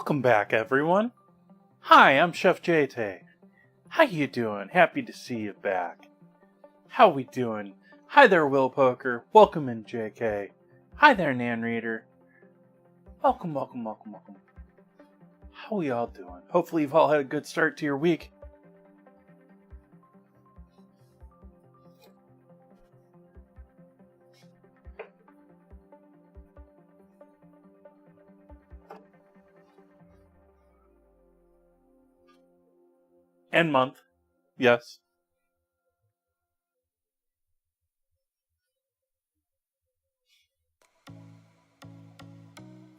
Welcome back, everyone. Hi, I'm Chef Jay Tay. How you doing? Happy to see you back. How we doing? Hi there, Will Poker. Welcome in, JK. Hi there, Nan Reader. Welcome. How we all doing? Hopefully you've all had a good start to your week. And month. Yes.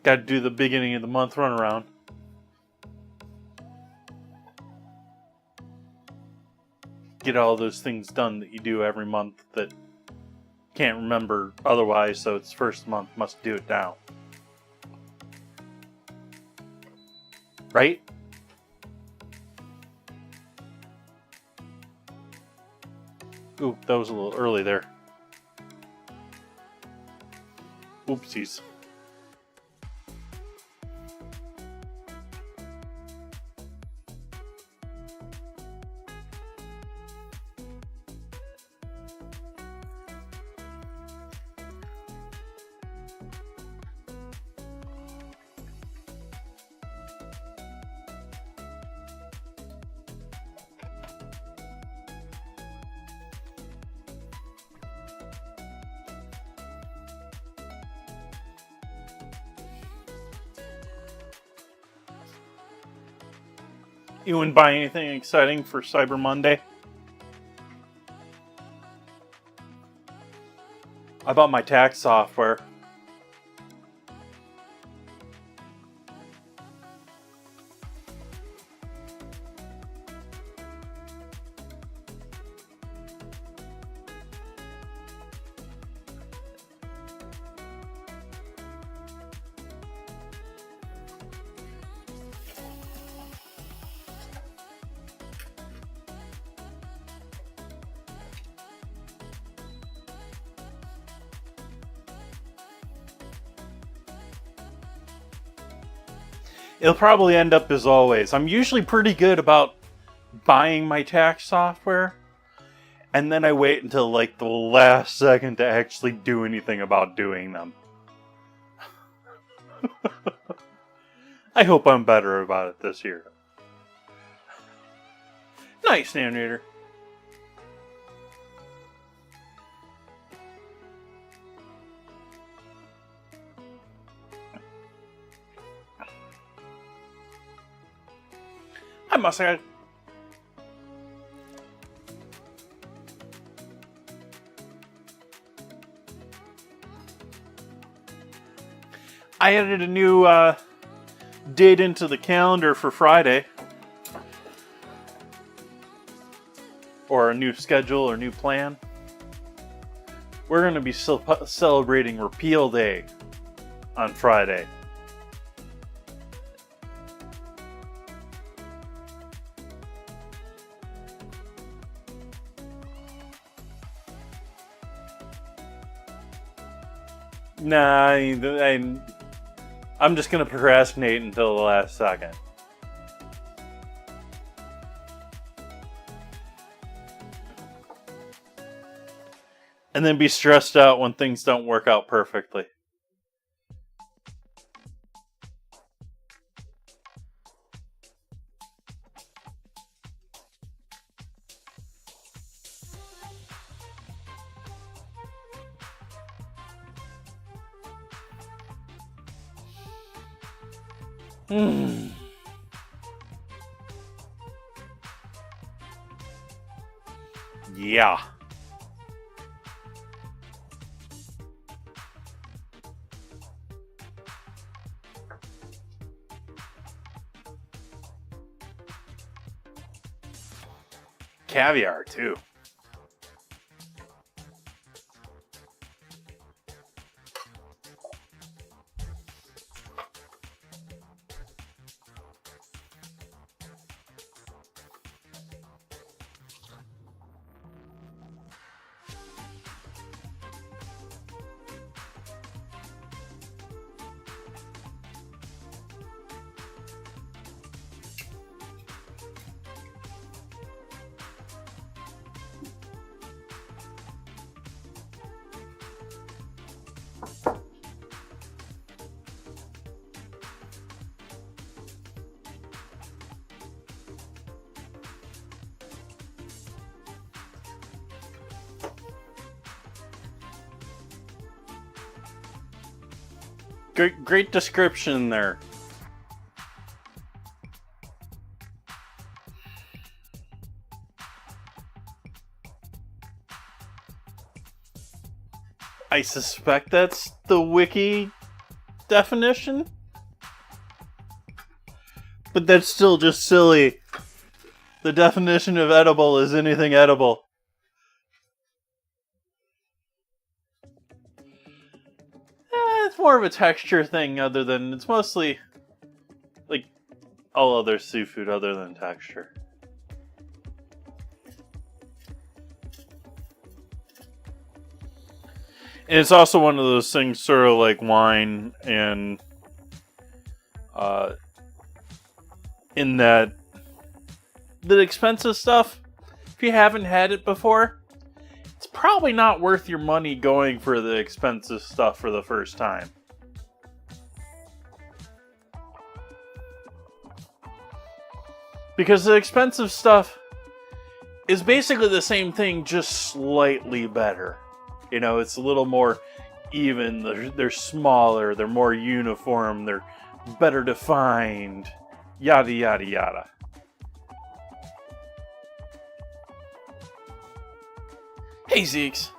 Got to do the beginning of the month runaround. Get all those things done that you do every month that can't remember otherwise, so it's first month, must do it now. Right? Ooh, that was a little early there. Oopsies. You wouldn't buy anything exciting for Cyber Monday? I bought my tax software. It'll probably end up as always. I'm usually pretty good about buying my tax software, and then I wait until like the last second to actually do anything about doing them. I hope I'm better about it this year. Nice, narrator. Hi, Mustard. I added a new date into the calendar for Friday. Or a new schedule or new plan. We're going to be celebrating Repeal Day on Friday. Nah, I'm just going to procrastinate until the last second. And then be stressed out when things don't work out perfectly. Yeah. Caviar, too. Great description there. I suspect that's the wiki definition. But that's still just silly. The definition of edible is anything edible. It's more of a texture thing other than... It's mostly like all other seafood other than texture. And it's also one of those things sort of like wine and... in that the expensive stuff, if you haven't had it before, it's probably not worth your money going for the expensive stuff for the first time. Because the expensive stuff is basically the same thing, just slightly better. You know, it's a little more even, they're smaller, they're more uniform, they're better defined. Yada, yada, yada. Hey, Zeeks.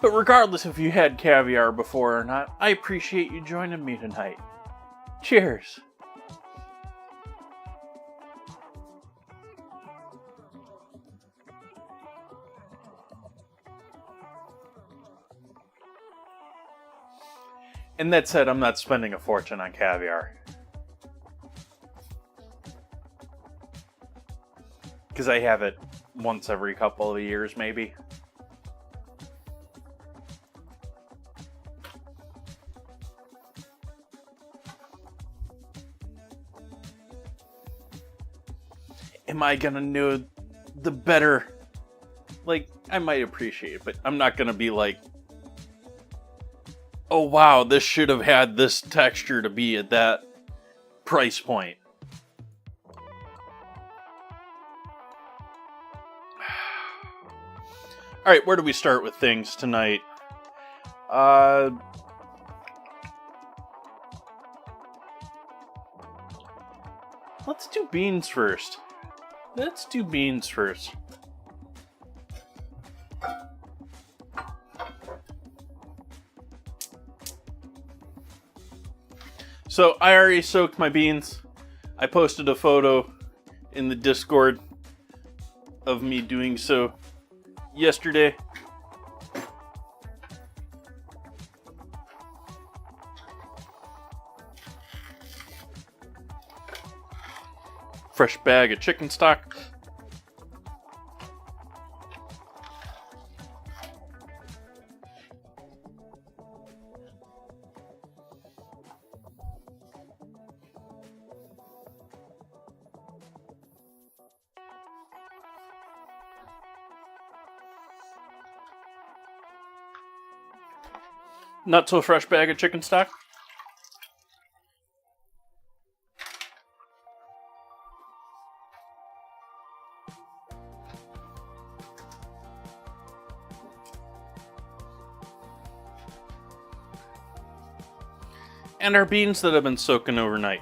But regardless if you had caviar before or not, I appreciate you joining me tonight. Cheers. And that said, I'm not spending a fortune on caviar. Because I have it once every couple of years, maybe. Am I gonna know the better? Like, I might appreciate it, but I'm not gonna be like, oh wow, this should have had this texture to be at that price point. Alright, where do we start with things tonight? Let's do beans first. So, I already soaked my beans. I posted a photo in the Discord of me doing so yesterday. Fresh bag of chicken stock. Not so fresh bag of chicken stock. And our beans that have been soaking overnight.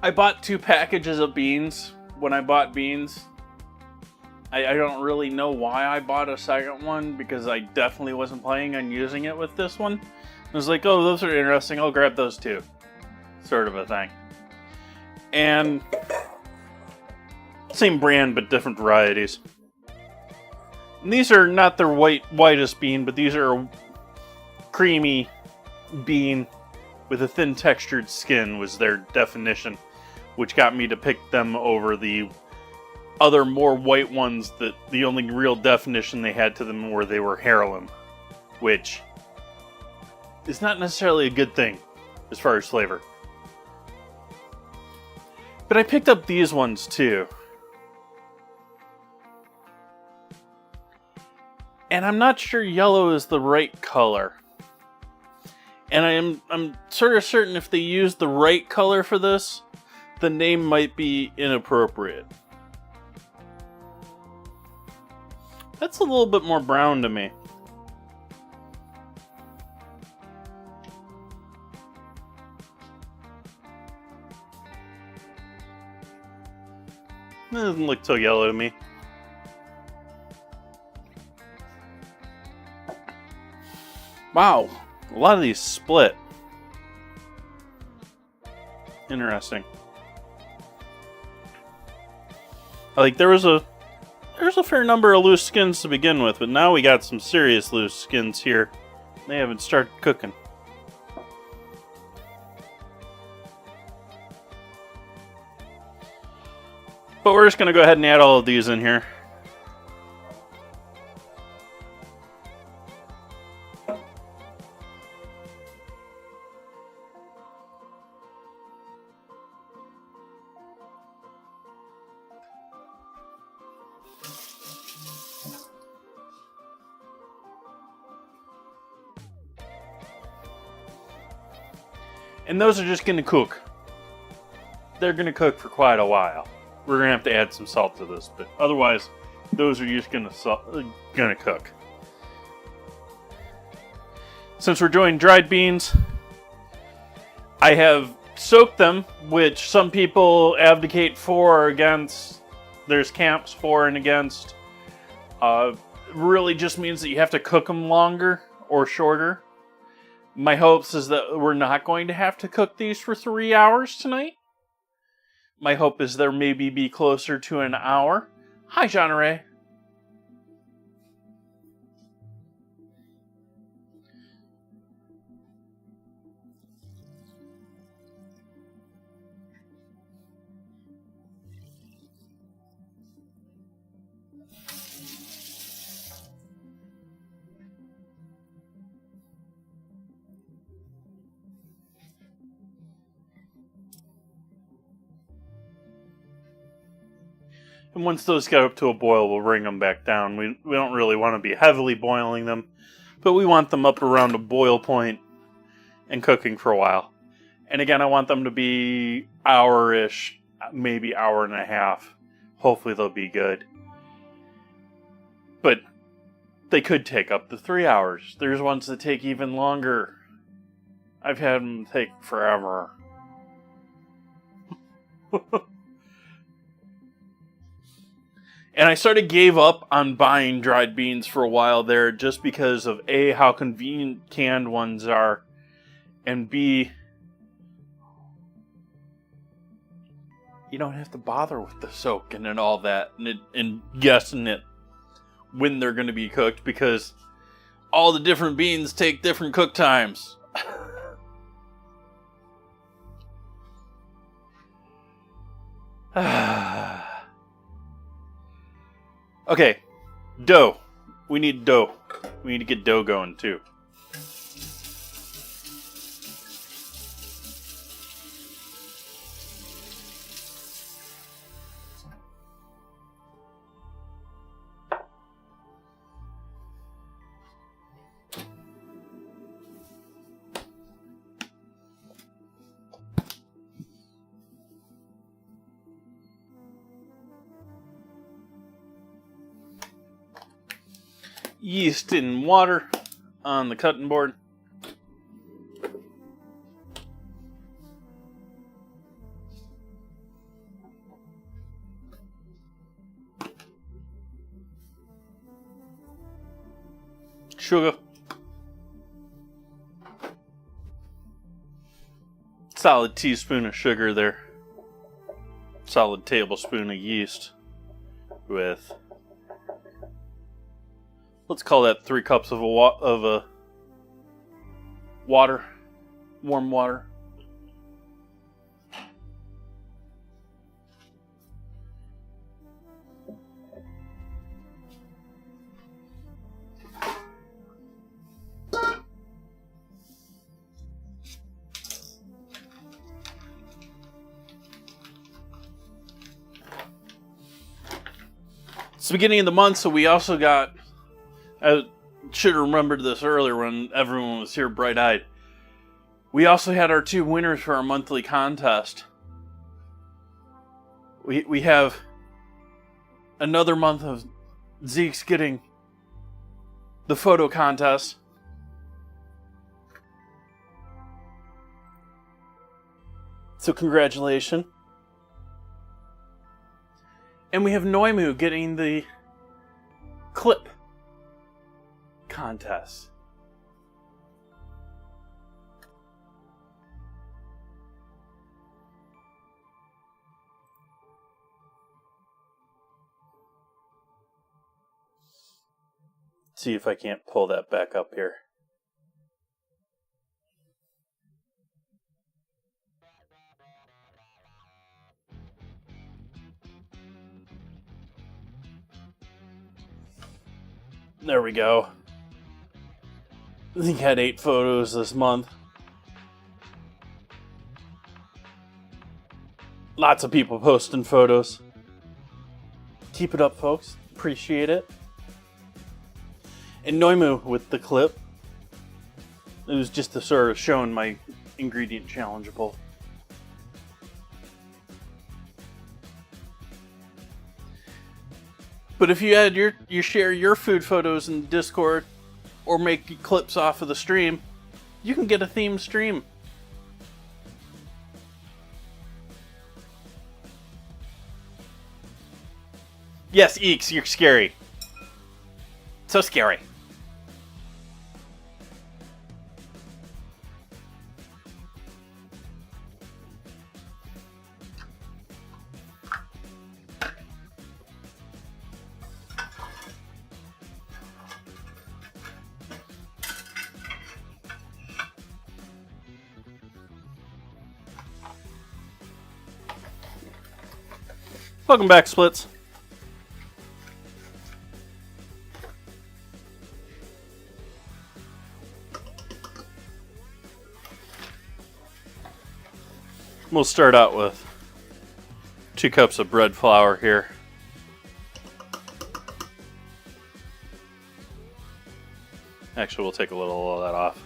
I bought 2 packages of beans when I bought beans. I don't really know why I bought a second one, because I definitely wasn't planning on using it with this one. I was like, oh, those are interesting, I'll grab those too. Sort of a thing. And same brand, but different varieties. And these are not the whitest bean, but these are a creamy bean with a thin textured skin was their definition, which got me to pick them over the other more white ones that the only real definition they had to them were they were heirloom, which is not necessarily a good thing as far as flavor. But I picked up these ones too. And I'm not sure yellow is the right color. And I'm sort of certain if they used the right color for this, the name might be inappropriate. That's a little bit more brown to me. It doesn't look so yellow to me. Wow, a lot of these split. Interesting. Like there was a fair number of loose skins to begin with, but now we got some serious loose skins here. They haven't started cooking. But we're just going to go ahead and add all of these in here. And those are just going to cook. They're going to cook for quite a while. We're going to have to add some salt to this, but otherwise, those are just going to cook. Since we're doing dried beans, I have soaked them, which some people advocate for or against. There's camps for and against. Really just means that you have to cook them longer or shorter. My hopes is that we're not going to have to cook these for 3 hours tonight. My hope is there maybe be closer to an hour. Hi, John Ray. And once those get up to a boil, we'll bring them back down. We don't really want to be heavily boiling them, but we want them up around a boil point and cooking for a while. And again, I want them to be hour-ish, maybe hour and a half. Hopefully they'll be good. But they could take up to 3 hours. There's ones that take even longer. I've had them take forever. And I sort of gave up on buying dried beans for a while there just because of A, how convenient canned ones are, and B, you don't have to bother with the soaking and all that and guessing it when they're going to be cooked because all the different beans take different cook times. Okay, dough. We need dough. We need to get dough going too. Yeast and water on the cutting board. Sugar. Solid teaspoon of sugar there. Solid tablespoon of yeast with, let's call that 3 cups of water, warm water. It's the beginning of the month, so we also got... I should have remembered this earlier when everyone was here bright-eyed. We also had our 2 winners for our monthly contest. We have another month of Zeke's getting the photo contest. So congratulations. And we have Noimu getting the clip contest. See if I can't pull that back up here. There we go. I think I had 8 photos this month. Lots of people posting photos. Keep it up, folks. Appreciate it. And Noimu with the clip. It was just to sort of showing my ingredient challenge bowl. But if you add you share your food photos in Discord or make clips off of the stream, you can get a themed stream. Yes, Eeks, you're scary. So scary. Welcome back, Splits. We'll start out with 2 cups of bread flour here. Actually, we'll take a little of that off.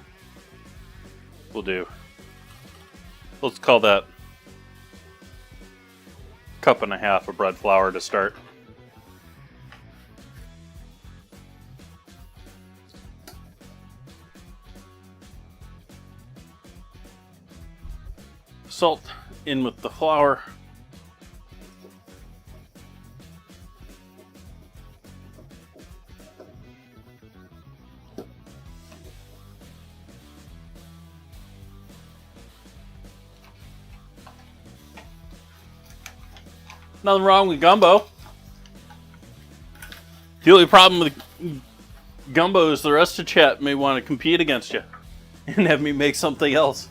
Let's call that 1.5 cups of bread flour to start. Salt in with the flour. Nothing wrong with gumbo. The only problem with gumbo is the rest of chat may want to compete against you and have me make something else.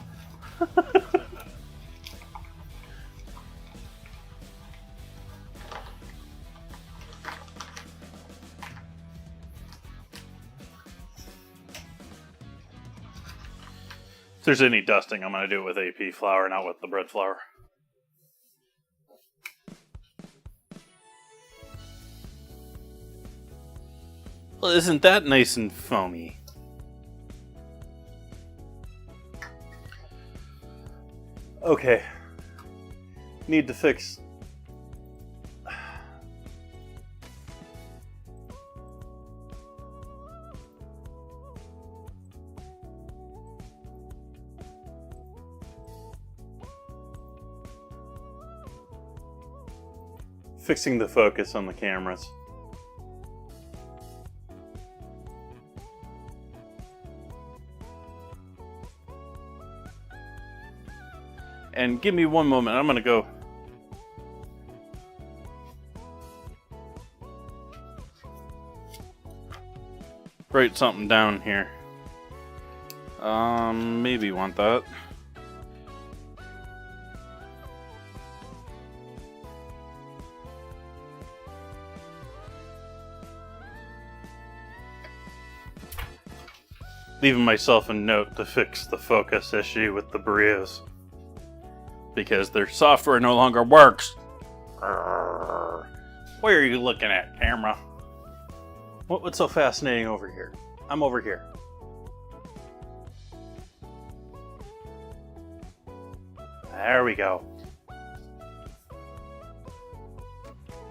If there's any dusting, I'm going to do it with AP flour, not with the bread flour. Well, isn't that nice and foamy? Okay. Need to fix... Fixing the focus on the cameras. And give me one moment, I'm gonna go write something down here. Maybe want that. Leaving myself a note to fix the focus issue with the burritos. Because their software no longer works. Where are you looking at, camera? What's so fascinating over here? I'm over here. There we go.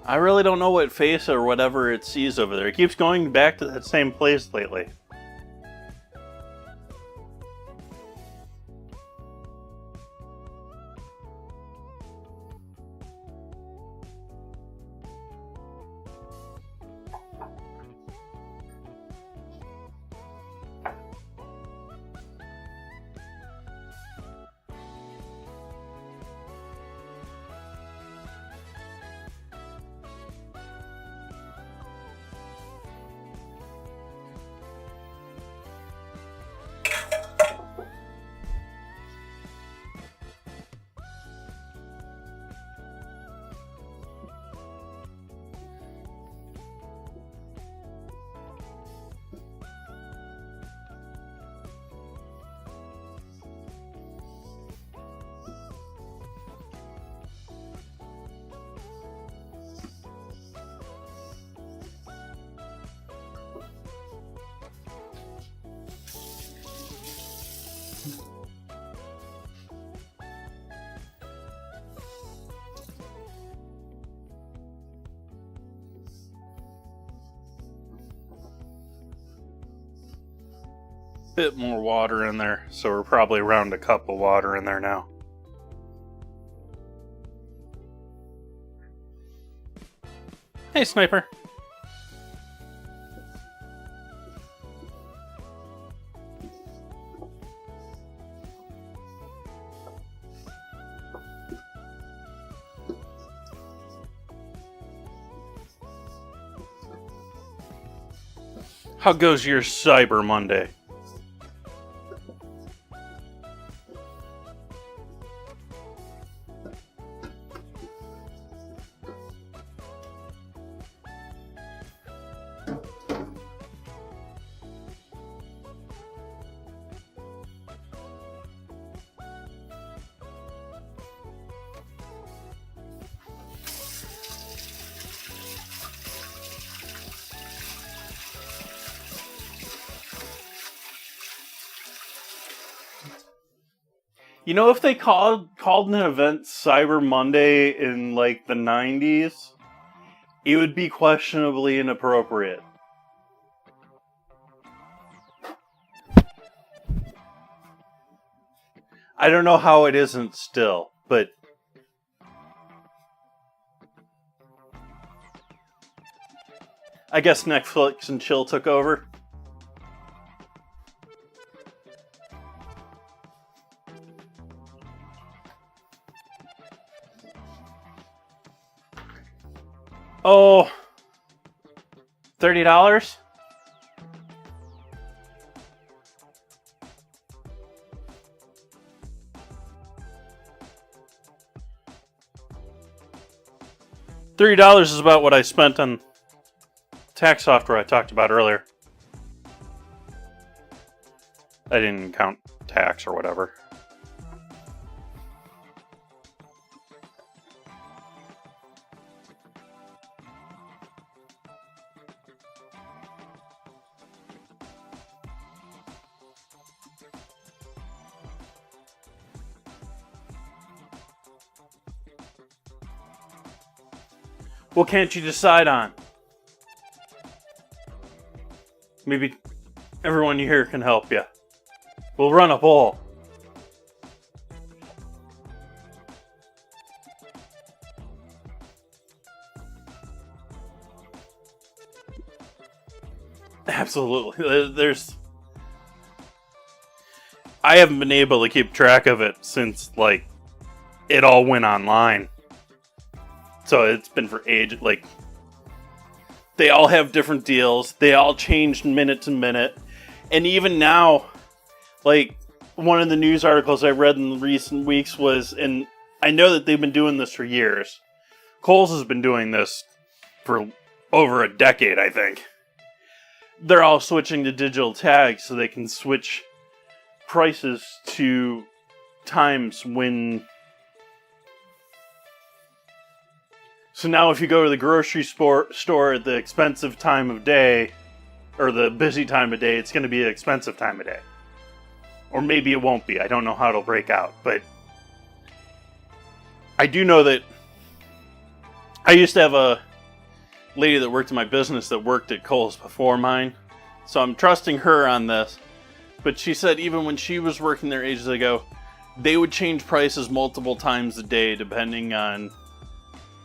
I really don't know what face or whatever it sees over there. It keeps going back to that same place lately. Bit more water in there, so we're probably around a cup of water in there now. Hey, Sniper. How goes your Cyber Monday? You know, if they called an event Cyber Monday in, like, the 90s, it would be questionably inappropriate. I don't know how it isn't still, but... I guess Netflix and chill took over. Oh, $30? $30 is about what I spent on tax software I talked about earlier. I didn't count tax or whatever. What can't you decide on? Maybe everyone here can help you. We'll run a poll. Absolutely. I haven't been able to keep track of it since, like, it all went online. So it's been for ages. Like, they all have different deals. They all changed minute to minute. And even now, like, one of the news articles I read in recent weeks was, and I know that they've been doing this for years. Kohl's has been doing this for over a decade, I think. They're all switching to digital tags so they can switch prices to times when So now if you go to the grocery store at the expensive time of day, or the busy time of day, it's going to be an expensive time of day. Or maybe it won't be. I don't know how it'll break out. But I do know that I used to have a lady that worked in my business that worked at Kohl's before mine. So I'm trusting her on this. But she said even when she was working there ages ago, they would change prices multiple times a day depending on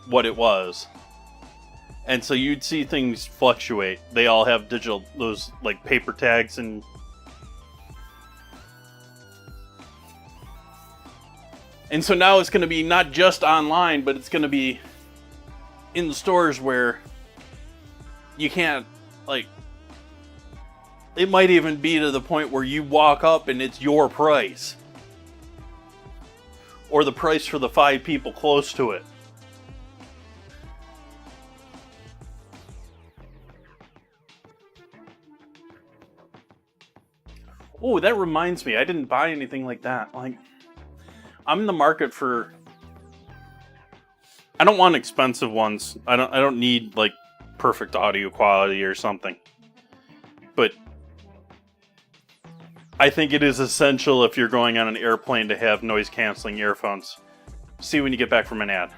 what it was. And so you'd see things fluctuate. They all have digital, those like paper tags and so now it's going to be not just online, but it's going to be in the stores where you can't, like, it might even be to the point where you walk up and it's your price. Or the price for the 5 people close to it. Oh, that reminds me, I didn't buy anything like that. Like, I'm in the market for... I don't want expensive ones. I don't need, like, perfect audio quality or something. But I think it is essential if you're going on an airplane to have noise-canceling earphones. See when you get back from an ad.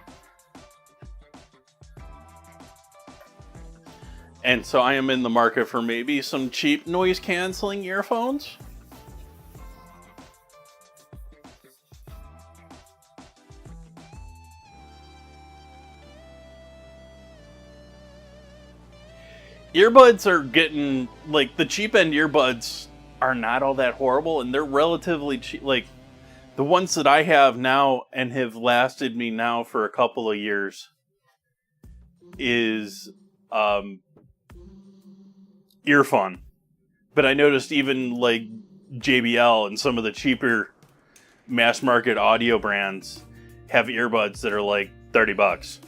And so I am in the market for maybe some cheap noise-canceling earphones. Earbuds are getting, like, the cheap end earbuds are not all that horrible, and they're relatively cheap. Like, the ones that I have now and have lasted me now for a couple of years is earphone. But I noticed even, like, JBL and some of the cheaper mass market audio brands have earbuds that are like $30.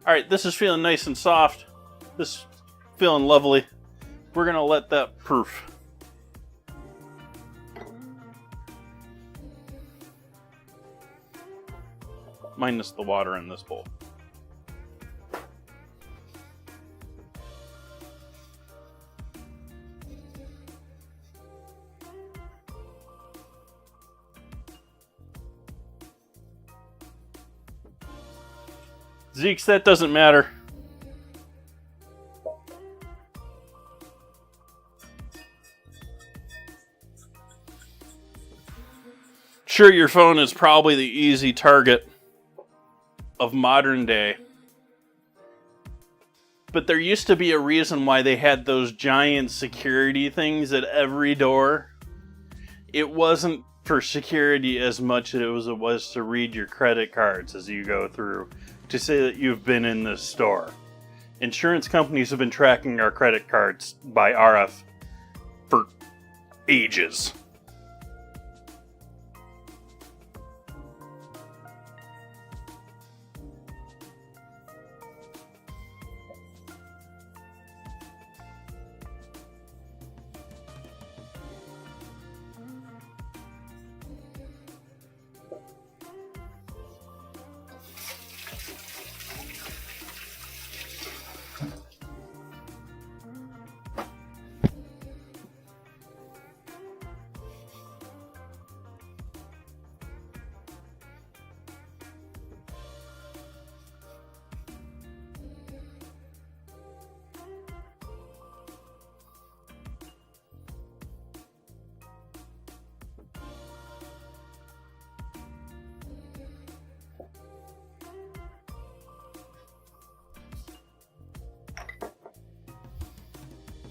Alright, this is feeling nice and soft. This is feeling lovely. We're going to let that proof. Minus the water in this bowl. Zeeks, that doesn't matter. Sure, your phone is probably the easy target of modern day. But there used to be a reason why they had those giant security things at every door. It wasn't for security as much as it was to read your credit cards as you go through, to say that you've been in this store. Insurance companies have been tracking our credit cards by RF for ages.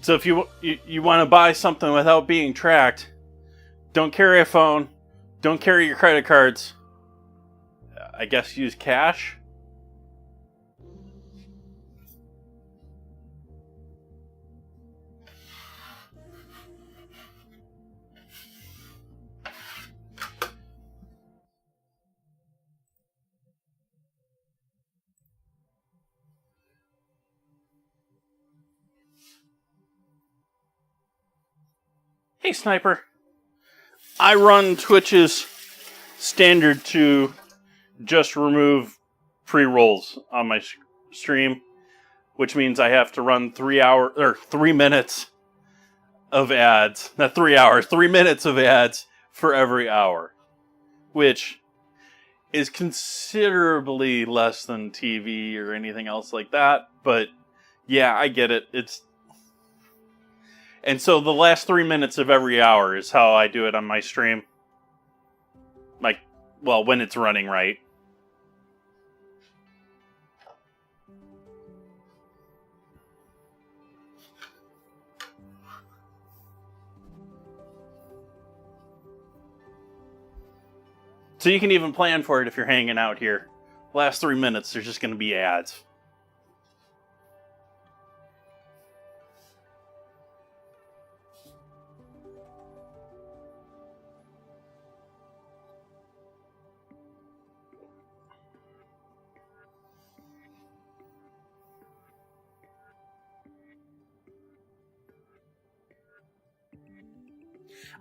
So if you want to buy something without being tracked, don't carry a phone, don't carry your credit cards. I guess use cash. Hey, Sniper. I run Twitch's standard to just remove pre-rolls on my stream, which means I have to run 3 minutes of ads. Not 3 hours, 3 minutes of ads for every hour, which is considerably less than TV or anything else like that. But yeah, I get it. And so the last 3 minutes of every hour is how I do it on my stream. Like, well, when it's running right. So you can even plan for it if you're hanging out here. Last 3 minutes, there's just going to be ads.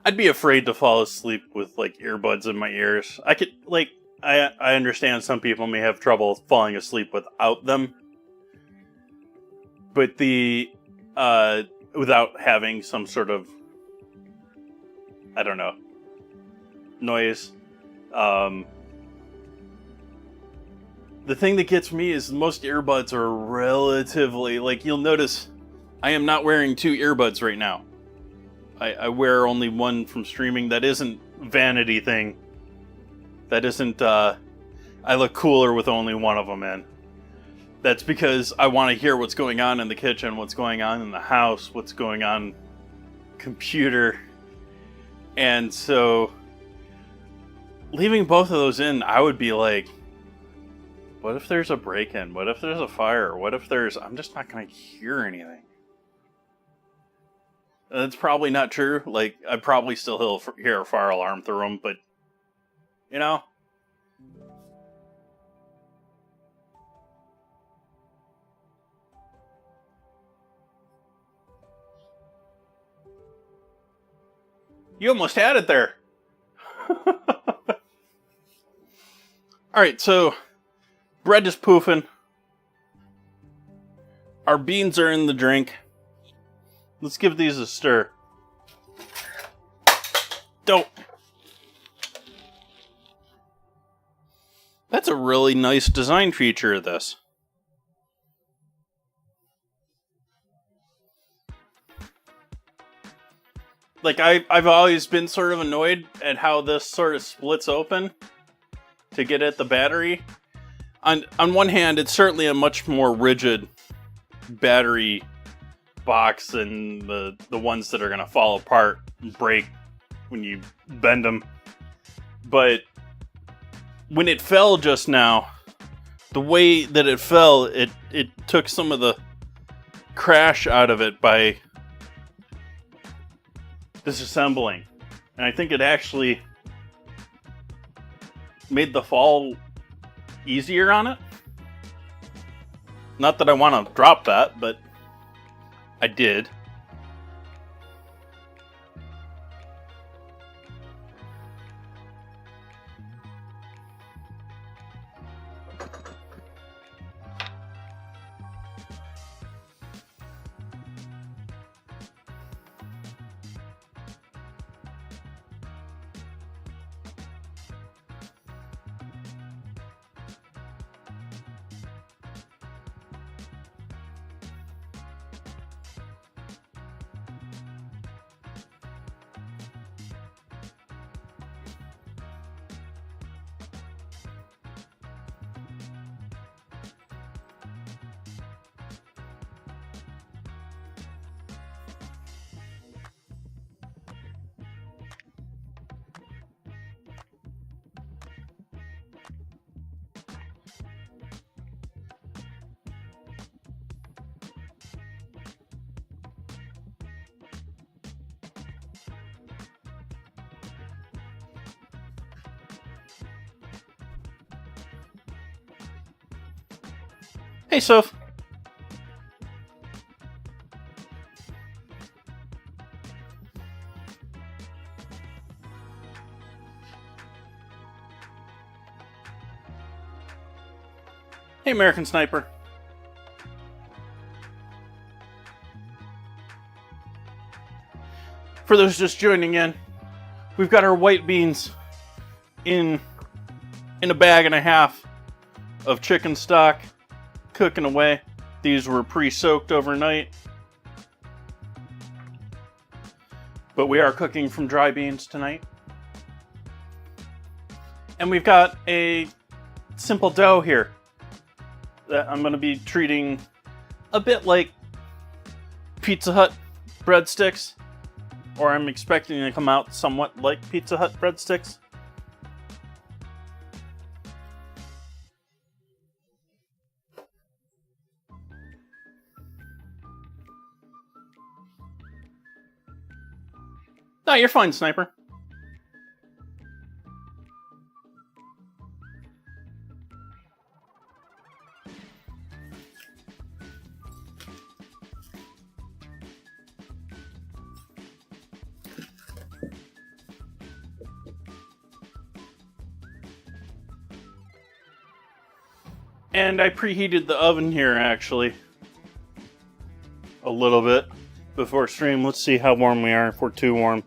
I'd be afraid to fall asleep with, like, earbuds in my ears. I understand some people may have trouble falling asleep without them. But without having some sort of, I don't know, noise. The thing that gets me is most earbuds are relatively, like, you'll notice I am not wearing 2 earbuds right now. I wear only one from streaming. That isn't vanity thing. That isn't, I look cooler with only one of them in. That's because I want to hear what's going on in the kitchen, what's going on in the house, what's going on computer. And so, leaving both of those in, I would be like, what if there's a break-in? What if there's a fire? What if I'm just not going to hear anything. That's probably not true. Like, I'd probably still hear a fire alarm through them, but, you know. You almost had it there. Alright, so, bread is poofing. Our beans are in the drink. Let's give these a stir. Dope. That's a really nice design feature of this. Like, I've always been sort of annoyed at how this sort of splits open to get at the battery. On one hand, it's certainly a much more rigid battery box than the ones that are going to fall apart and break when you bend them. But when it fell just now, the way that it fell, it took some of the crash out of it by disassembling. And I think it actually made the fall easier on it. Not that I want to drop that, but I did. Hey, Soph. Hey, American Sniper. For those just joining in, we've got our white beans in a bag and a half of chicken stock cooking away. These were pre-soaked overnight. But we are cooking from dry beans tonight. And we've got a simple dough here that I'm going to be treating a bit like Pizza Hut breadsticks, or I'm expecting to come out somewhat like Pizza Hut breadsticks. No, you're fine, Sniper. And I preheated the oven here, actually, a little bit before stream. Let's see how warm we are, if we're too warm.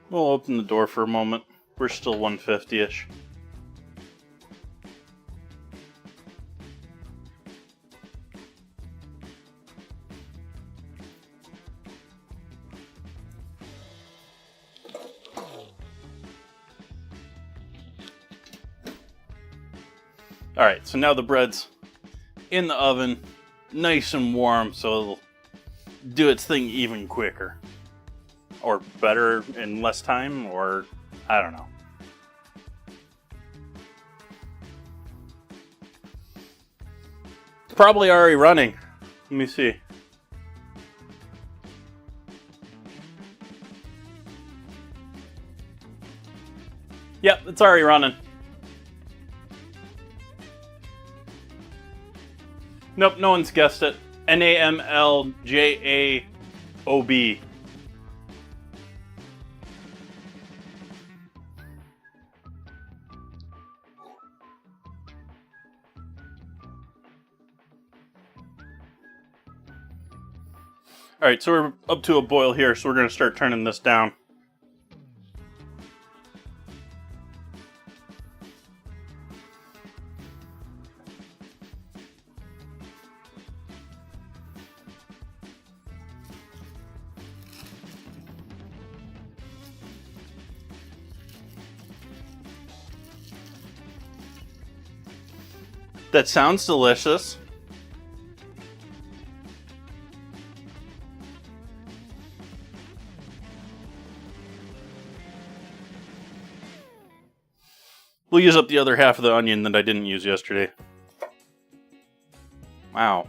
We'll open the door for a moment. We're still 150-ish. Alright, so now the bread's in the oven, nice and warm, so it'll do its thing even quicker. Or better in less time, or I don't know. It's probably already running. Let me see. Yep, it's already running. Nope, no one's guessed it. NAMLJAOB. Alright, so we're up to a boil here, so we're going to start turning this down. That sounds delicious. We'll use up the other half of the onion that I didn't use yesterday. Wow.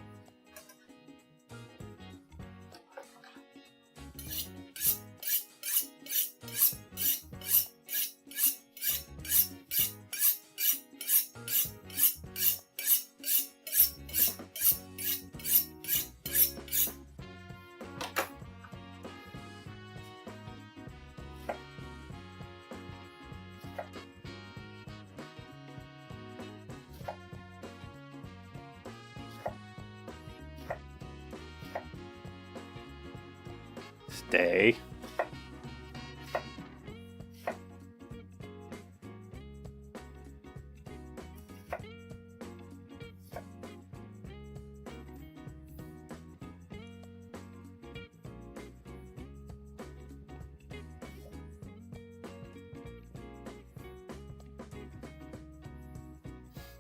Stay.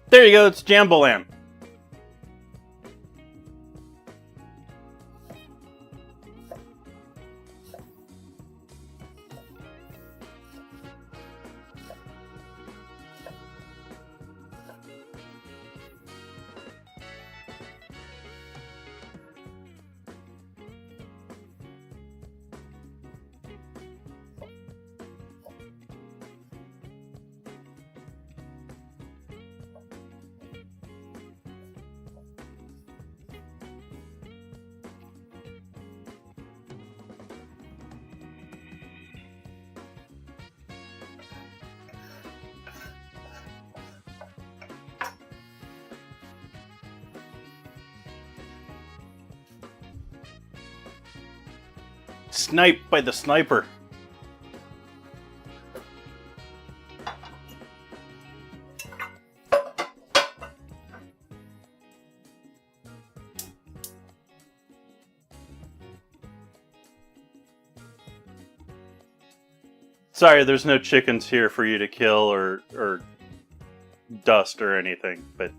There you go, it's Jambolam. Sniped by the sniper. Sorry, there's no chickens here for you to kill or dust or anything, but...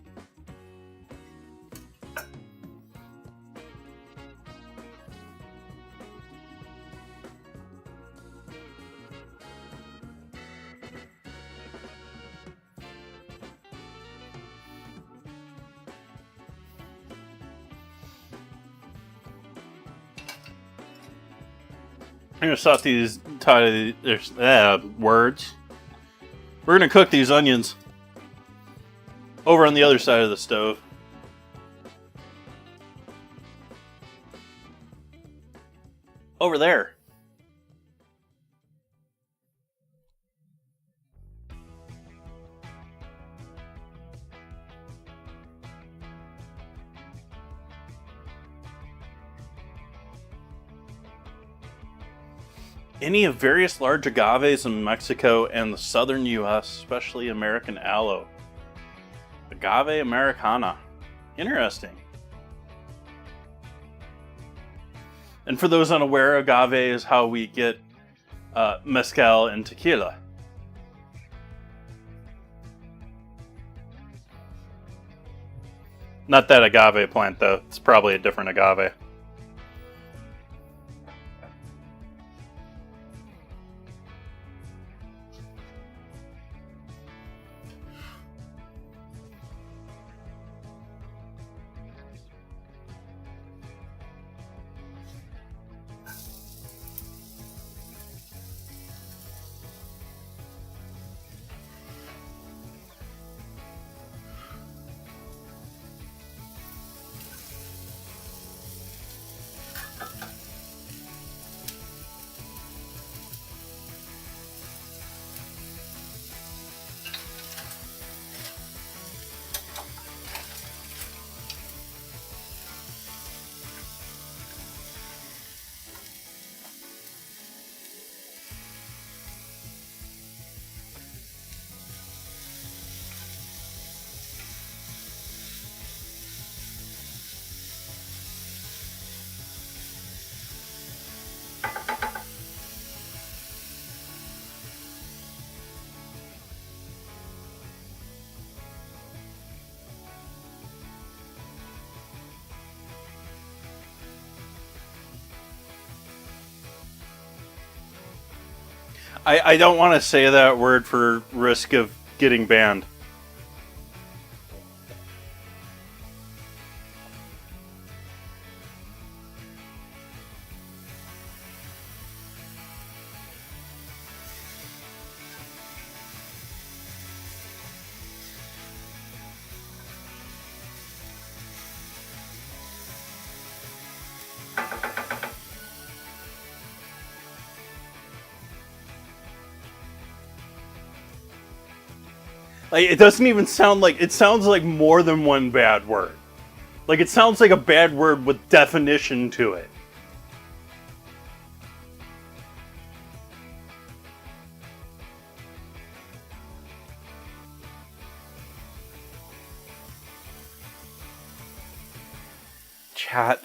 I'm gonna stop these words. We're gonna cook these onions over on the other side of the stove. Over there. Any of various large agaves in Mexico and the southern U.S., especially American aloe. Agave Americana. Interesting. And for those unaware, agave is how we get mezcal and tequila. Not that agave plant, though. It's probably a different agave. I don't want to say that word for risk of getting banned. Like, it doesn't even sound like... It sounds like more than one bad word. Like, it sounds like a bad word with definition to it. Chat.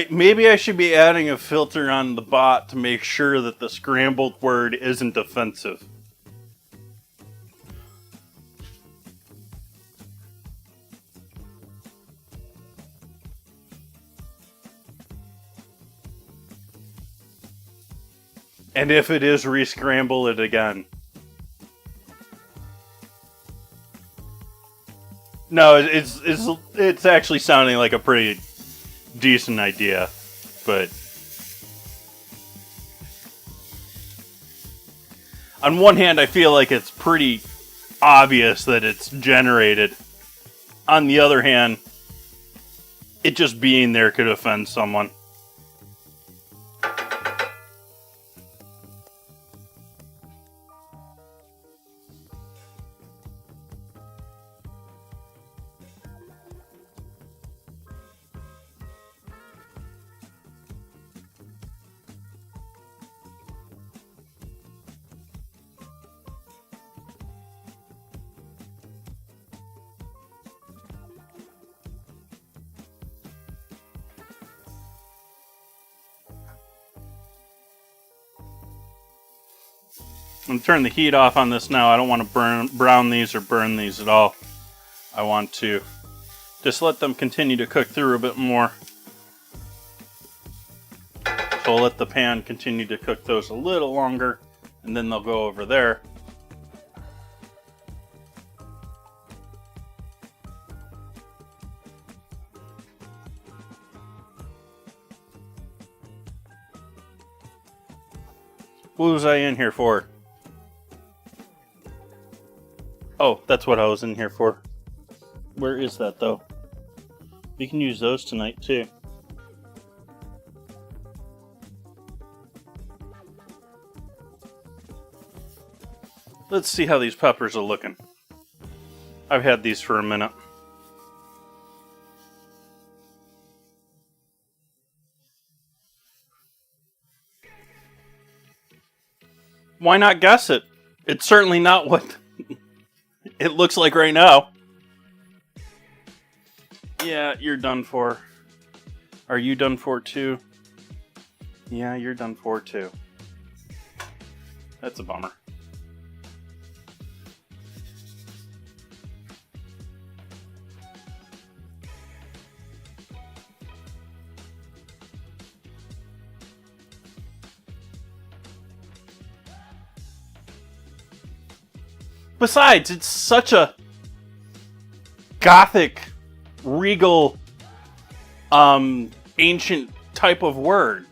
Maybe I should be adding a filter on the bot to make sure that the scrambled word isn't offensive. And if it is, re-scramble it again. No, it's actually sounding like a pretty decent idea, but On one hand, I feel like it's pretty obvious that it's generated. On the other hand, it just being there could offend someone. I'm going to turn the heat off on this now. I don't want to brown these or burn these at all. I want to just let them continue to cook through a bit more. So I'll let the pan continue to cook those a little longer, and then they'll go over there. What was I in here for? Oh, that's what I was in here for. Where is that, though? We can use those tonight, too. Let's see how these peppers are looking. I've had these for a minute. Why not guess it? It's certainly not what it looks like right now. Yeah, you're done for. Are you done for too? Yeah, you're done for too. That's a bummer. Besides, it's such a gothic, regal, ancient type of word.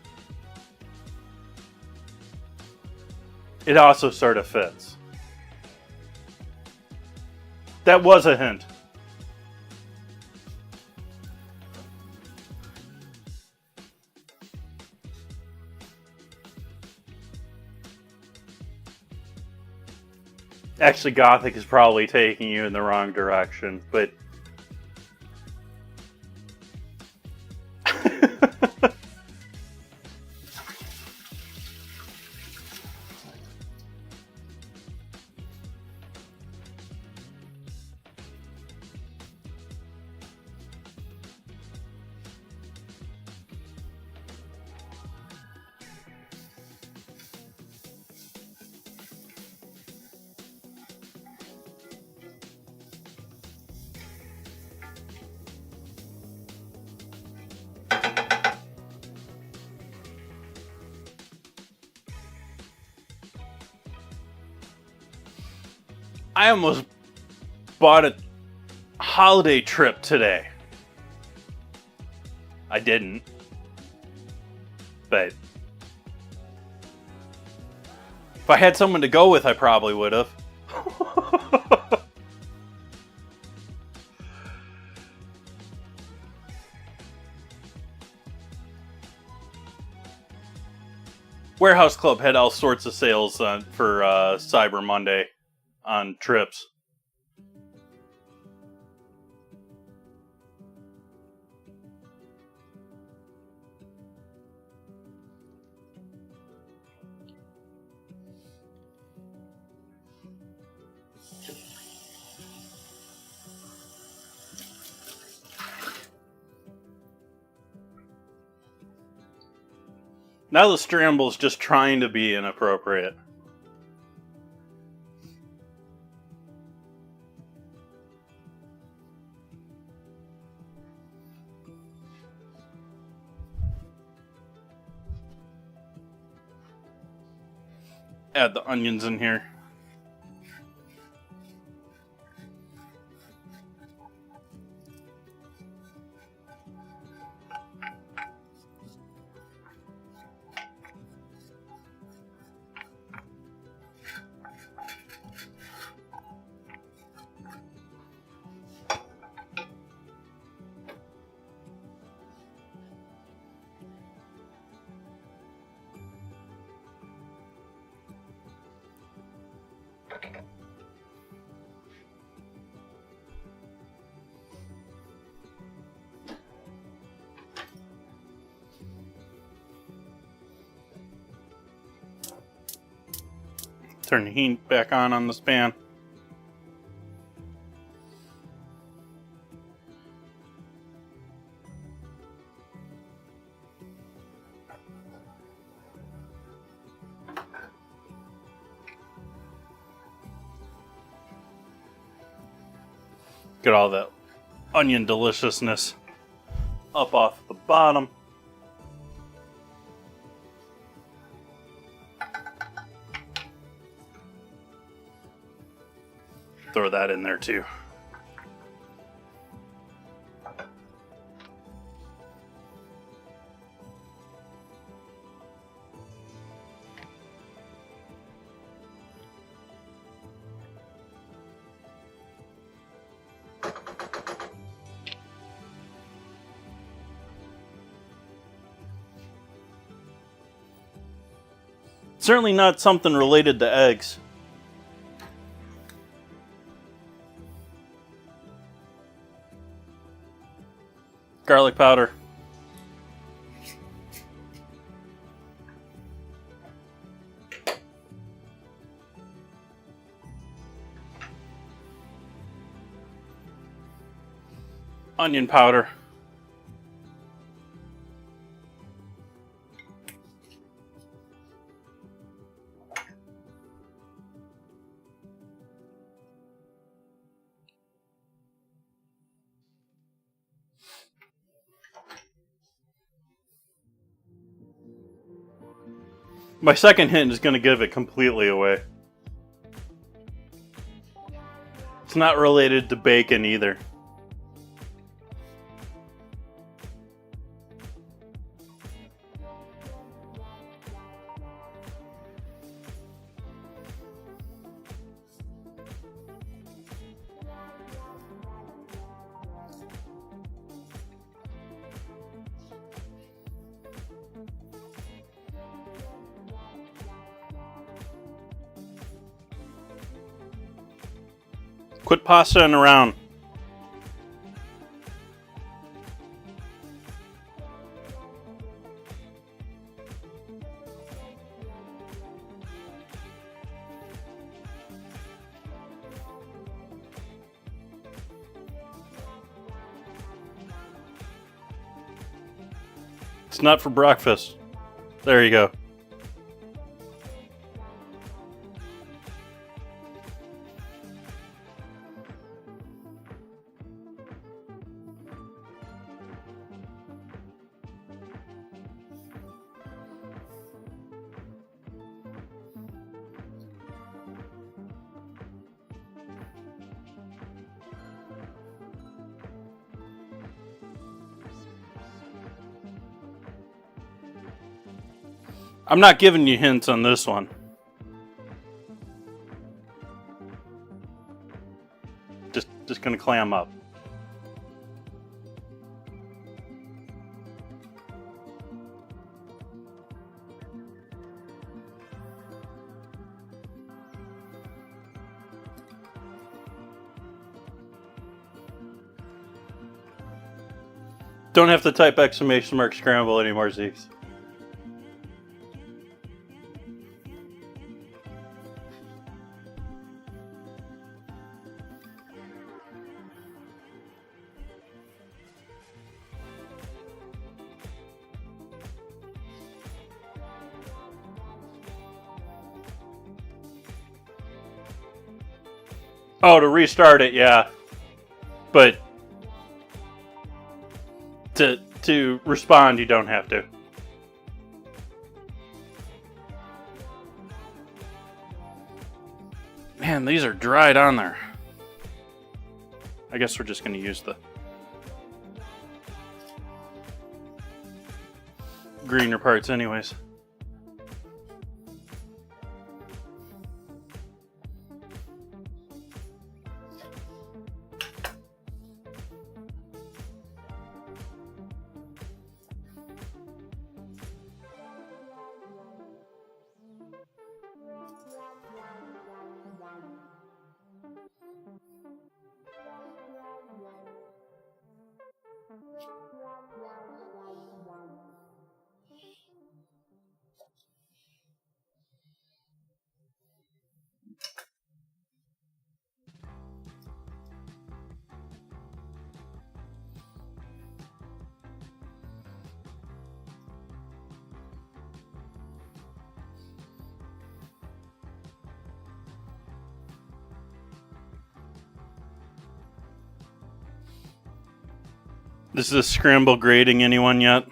It also sort of fits. That was a hint. Actually, Gothic is probably taking you in the wrong direction, but... I almost bought a holiday trip today. I didn't. But if I had someone to go with, I probably would have. Warehouse Club had all sorts of sales for Cyber Monday on trips. Now the scramble's just trying to be inappropriate. Add the onions in here. Turn the heat back on this pan. Get all that onion deliciousness up off the bottom. Throw that in there too. Certainly not something related to eggs. Garlic powder. Onion powder. My second hint is going to give it completely away. It's not related to bacon either. Quit pastaing around. It's not for breakfast. There you go. I'm not giving you hints on this one. Just gonna clam up. Don't have to type exclamation mark scramble anymore, Zeeks. Oh, to restart it, yeah. But to respond, you don't have to. Man, these are dried on there. I guess we're just going to use the greener parts anyways. Is this scramble grating anyone yet?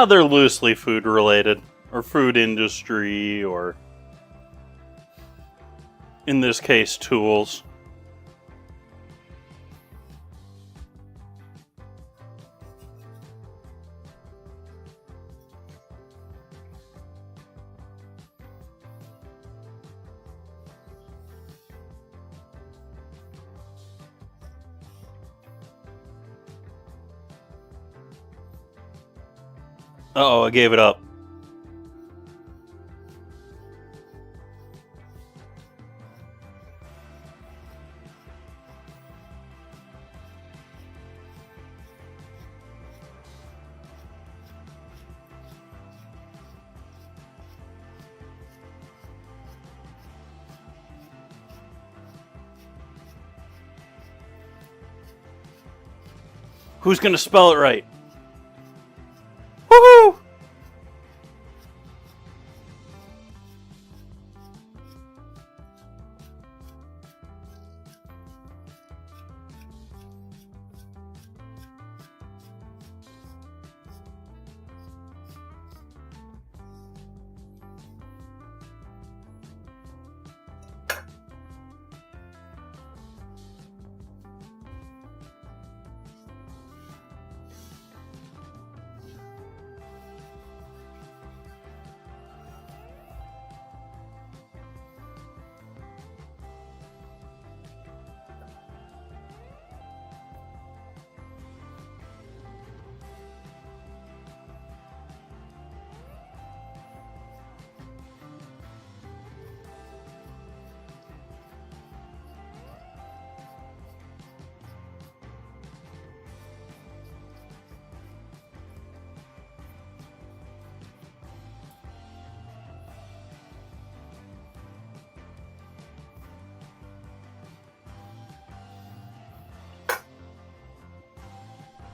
They're loosely food related, or food industry, or in this case, tools. Uh-oh, I gave it up. Who's gonna spell it right? Woohoo!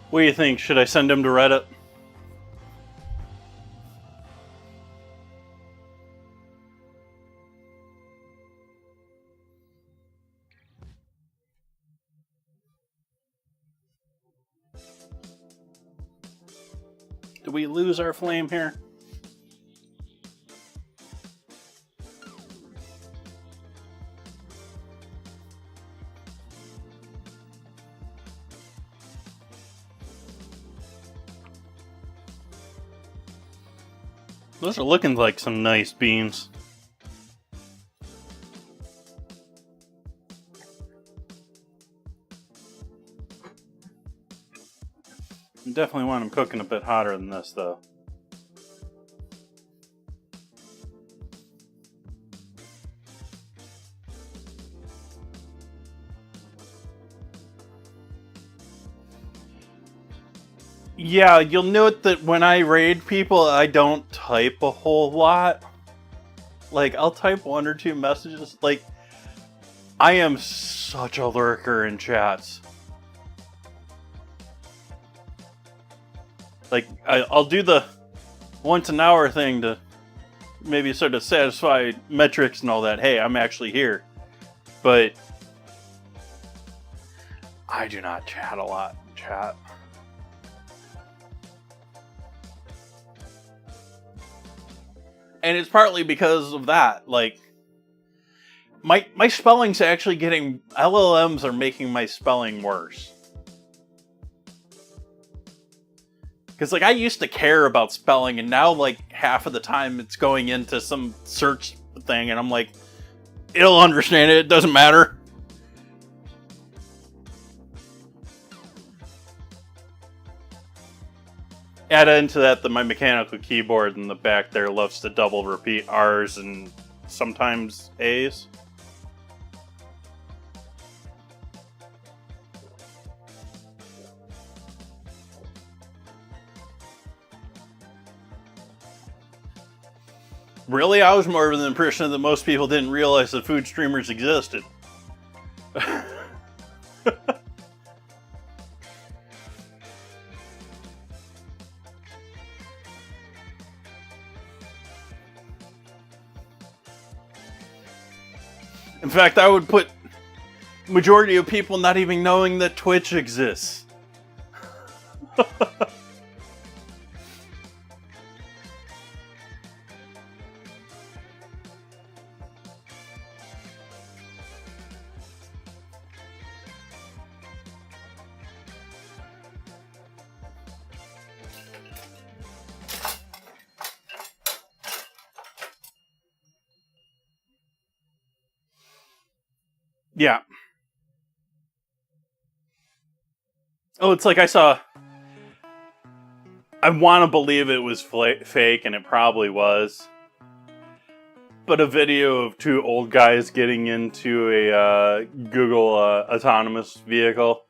What do you think? Should I send him to Reddit? Did we lose our flame here? Those are looking like some nice beans. I definitely want them cooking a bit hotter than this, though. Yeah, you'll note that when I raid people, I don't type a whole lot. Like, I'll type one or two messages. Like, I am such a lurker in chats. Like, I'll do the once an hour thing to maybe sort of satisfy metrics and all that. Hey, I'm actually here. But I do not chat a lot in chat. And it's partly because of that. Like, my spelling's actually getting... LLMs are making my spelling worse. Because, like, I used to care about spelling, and now, like, half of the time it's going into some search thing, and I'm like, it'll understand it, it doesn't matter. Add into that my mechanical keyboard in the back there loves to double repeat R's and sometimes A's. Really? I was more of the impression that most people didn't realize that food streamers existed. In fact, I would put majority of people not even knowing that Twitch exists. Yeah. Oh, it's like I want to believe it was fake, and it probably was. But a video of two old guys getting into a Google autonomous vehicle.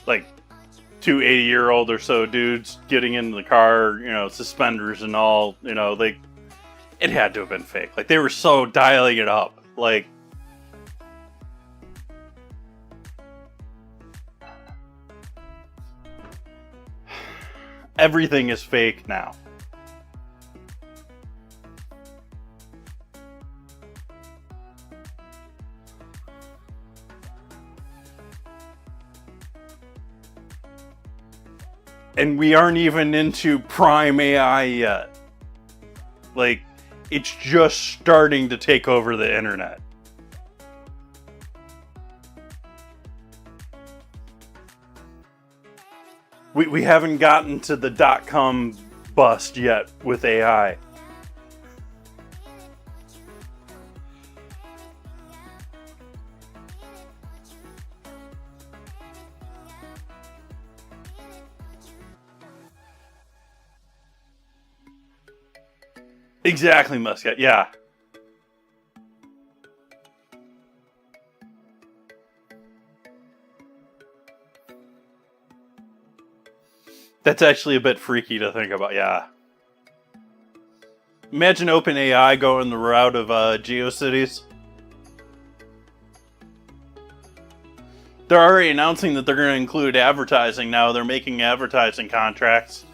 Like, two 80-year-old or so dudes getting into the car, suspenders and all, it had to have been fake. Like, they were so dialing it up. Like, everything is fake now. And we aren't even into prime AI yet. Like, it's just starting to take over the internet. We haven't gotten to the .com bust yet with AI. Exactly, Muscat, yeah. That's actually a bit freaky to think about, yeah. Imagine OpenAI going the route of GeoCities. They're already announcing that they're going to include advertising now. They're making advertising contracts.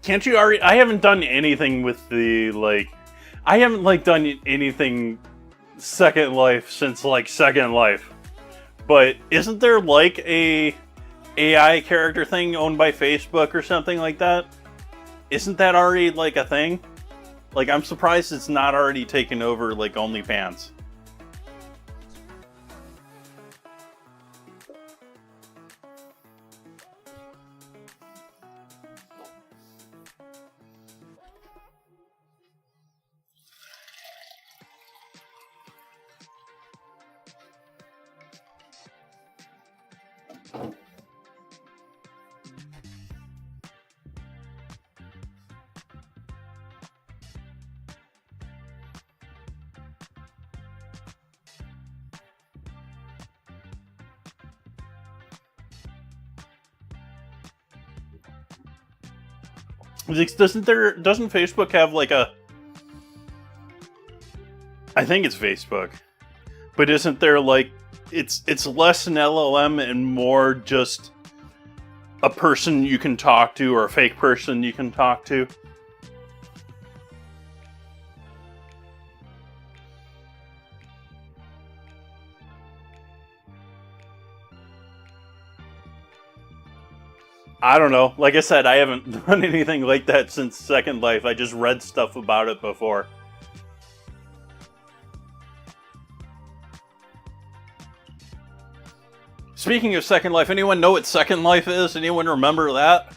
Can't you already? I haven't done anything with the, I haven't, done anything Second Life since, Second Life. But isn't there, a AI character thing owned by Facebook or something like that? Isn't that already, a thing? I'm surprised it's not already taken over, OnlyFans. Doesn't Facebook have I think it's Facebook, but isn't there it's less an LLM and more just a person you can talk to, or a fake person you can talk to? I don't know. Like I said, I haven't done anything like that since Second Life. I just read stuff about it before. Speaking of Second Life, anyone know what Second Life is? Anyone remember that?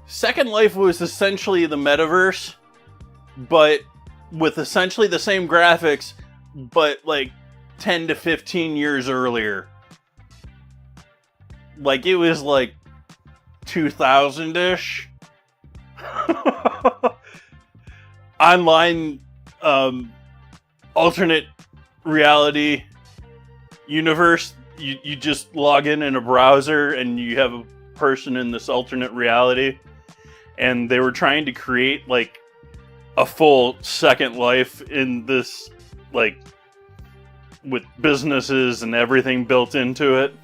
Second Life was essentially the metaverse, but with essentially the same graphics, but like 10 to 15 years earlier. Like it was like 2000-ish. Online alternate reality universe. You just log in a browser and you have a person in this alternate reality. And they were trying to create like a full Second Life in this, like, with businesses and everything built into it.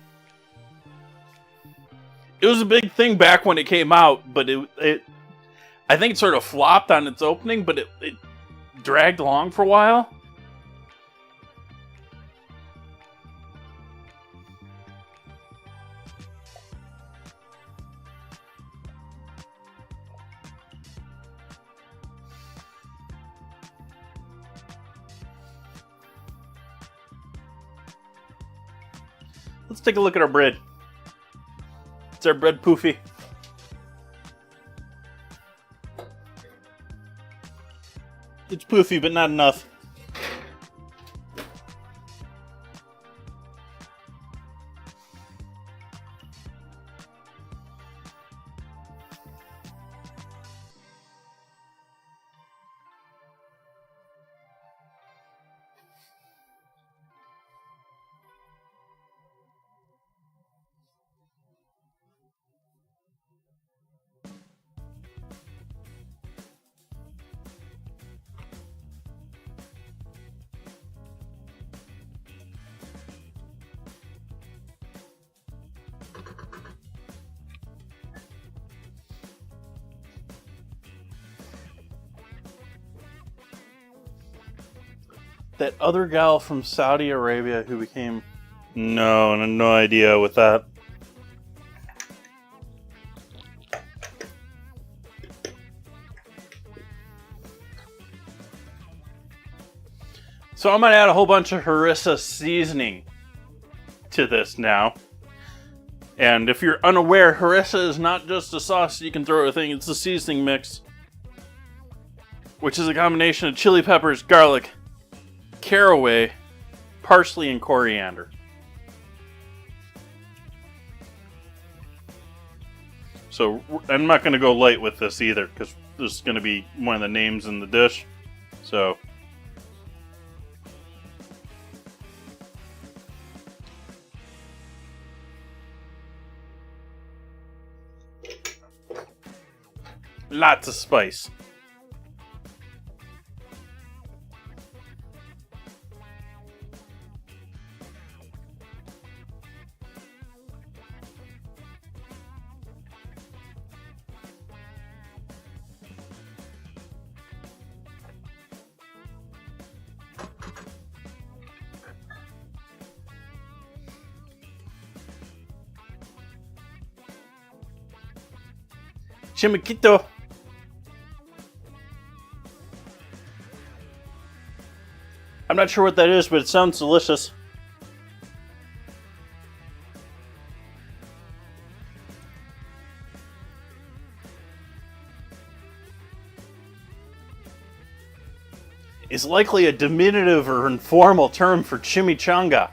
It was a big thing back when it came out, but it I think it sort of flopped on its opening, but it dragged along for a while. Let's take a look at our bread. It's our bread poofy. It's poofy, but not enough. That other gal from Saudi Arabia who became... No idea with that. So I'm going to add a whole bunch of harissa seasoning to this now. And if you're unaware, harissa is not just a sauce you can throw a thing, it's a seasoning mix. Which is a combination of chili peppers, garlic, caraway, parsley, and coriander. So I'm not going to go light with this either, because this is going to be one of the names in the dish. So lots of spice. Chimiquito. I'm not sure what that is, but it sounds delicious. It's likely a diminutive or informal term for chimichanga.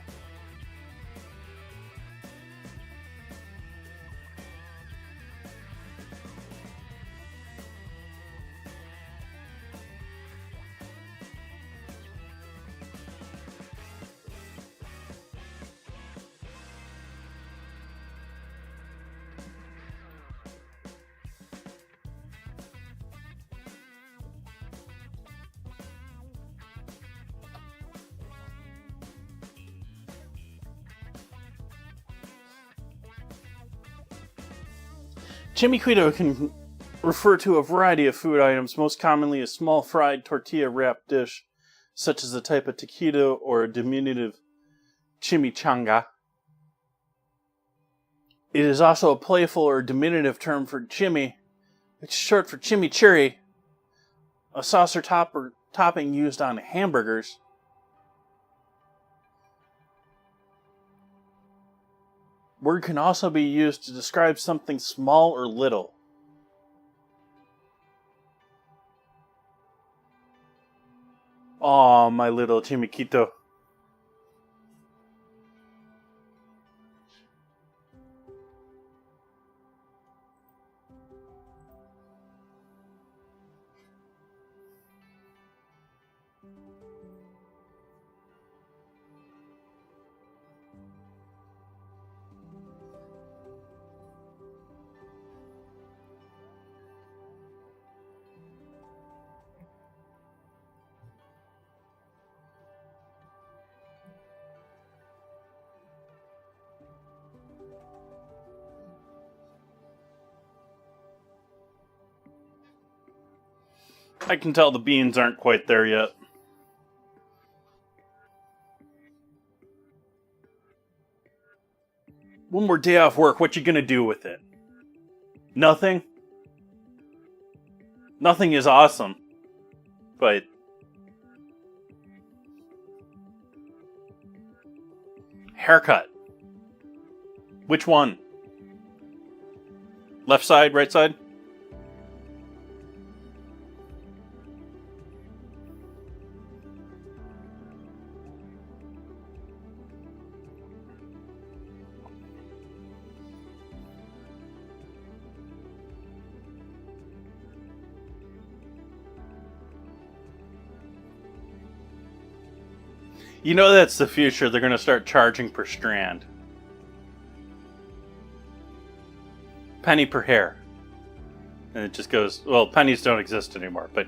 Chimiquito can refer to a variety of food items, most commonly a small fried tortilla-wrapped dish, such as a type of taquito or a diminutive chimichanga. It is also a playful or diminutive term for chimi, which is short for chimichurri, a sauce or topping used on hamburgers. Word can also be used to describe something small or little. Aw, my little chimiquito. I can tell the beans aren't quite there yet. One more day off work, what you gonna do with it? Nothing? Nothing is awesome. But haircut. Which one? Left side, right side? You know that's the future. They're going to start charging per strand. Penny per hair. And it just goes, well, pennies don't exist anymore, but...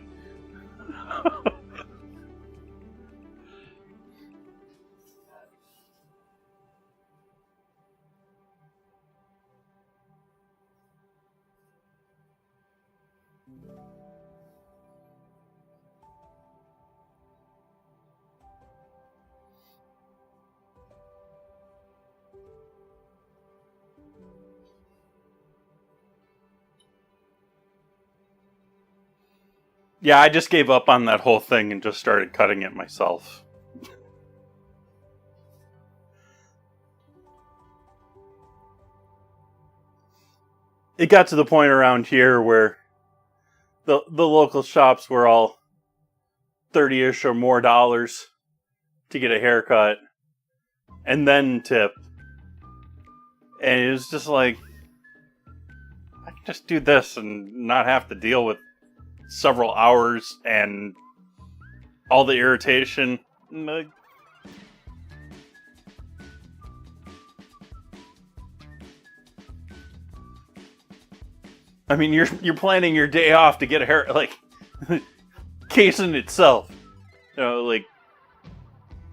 Yeah, I just gave up on that whole thing and just started cutting it myself. It got to the point around here where the local shops were all 30-ish or more dollars to get a haircut and then tip. And it was just like, I can just do this and not have to deal with several hours and all the irritation. I mean, you're planning your day off to get a hair, like, case in itself. You know, like,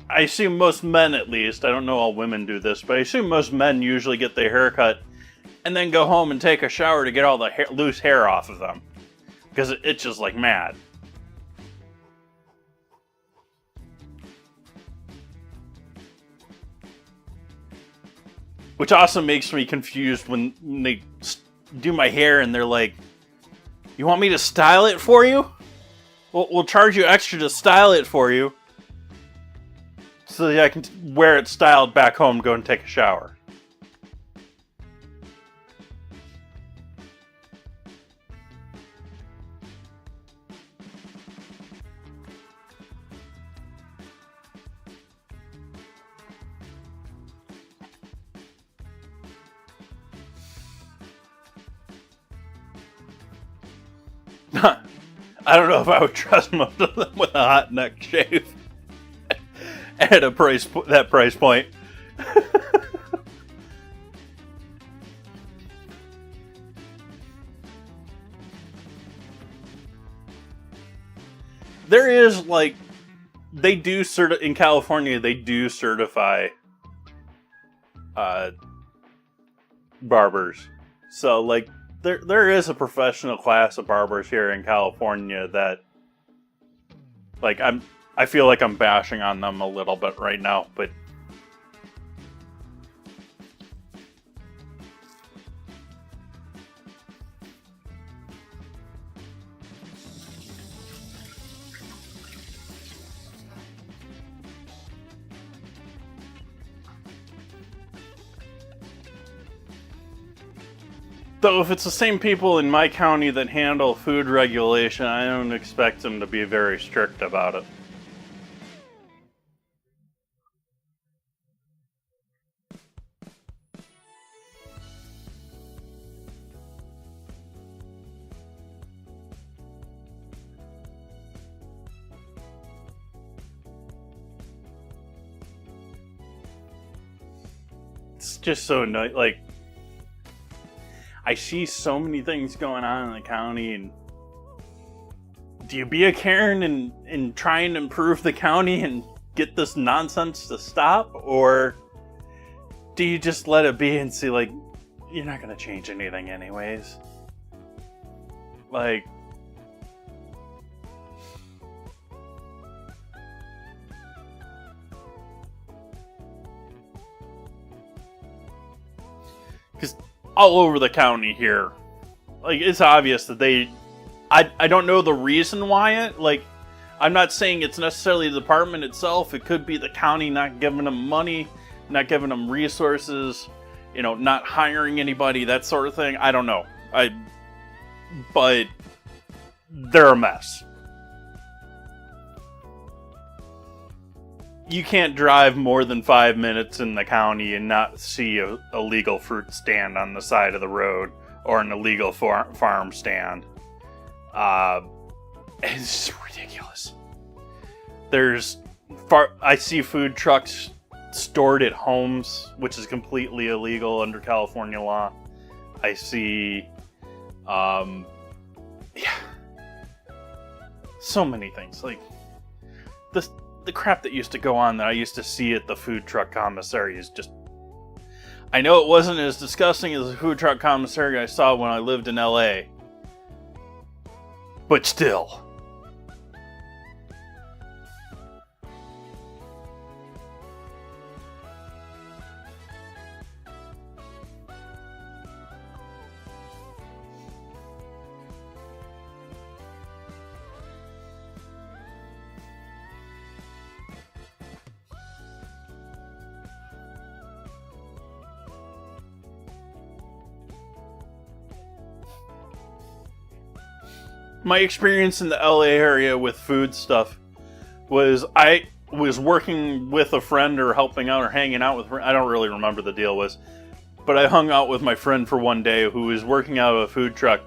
I assume most men, at least, I don't know all women do this, but I assume most men usually get their hair cut and then go home and take a shower to get all the loose hair off of them. Because it itches like mad. Which also makes me confused when they do my hair and they're like, you want me to style it for you? We'll charge you extra to style it for you. So that I can wear it styled back home and go and take a shower. I don't know if I would trust most of them with a hot neck shave at a that price point. There is, like, they do in California, they do certify barbers. So, like, there is a professional class of barbers here in California that, like, I feel like I'm bashing on them a little bit right now, but though if it's the same people in my county that handle food regulation, I don't expect them to be very strict about it. It's just so annoying. Like, I see so many things going on in the county, and do you be a Karen and try and improve the county and get this nonsense to stop? Or do you just let it be and see, like, you're not going to change anything anyways? Like, because all over the county here, like, it's obvious that I don't know the reason why it, like, I'm not saying it's necessarily the department itself. It could be the county not giving them money, not giving them resources, not hiring anybody, that sort of thing. I don't know. But they're a mess. You can't drive more than 5 minutes in the county and not see a illegal fruit stand on the side of the road or an illegal farm stand. It's ridiculous. I see food trucks stored at homes, which is completely illegal under California law. I see, so many things. Like, the crap that used to go on that I used to see at the food truck commissary is just... I know it wasn't as disgusting as the food truck commissary I saw when I lived in LA. But still. My experience in the LA area with food stuff was I was working with a friend or helping out or hanging out with, I don't really remember the deal was, but I hung out with my friend for one day who was working out of a food truck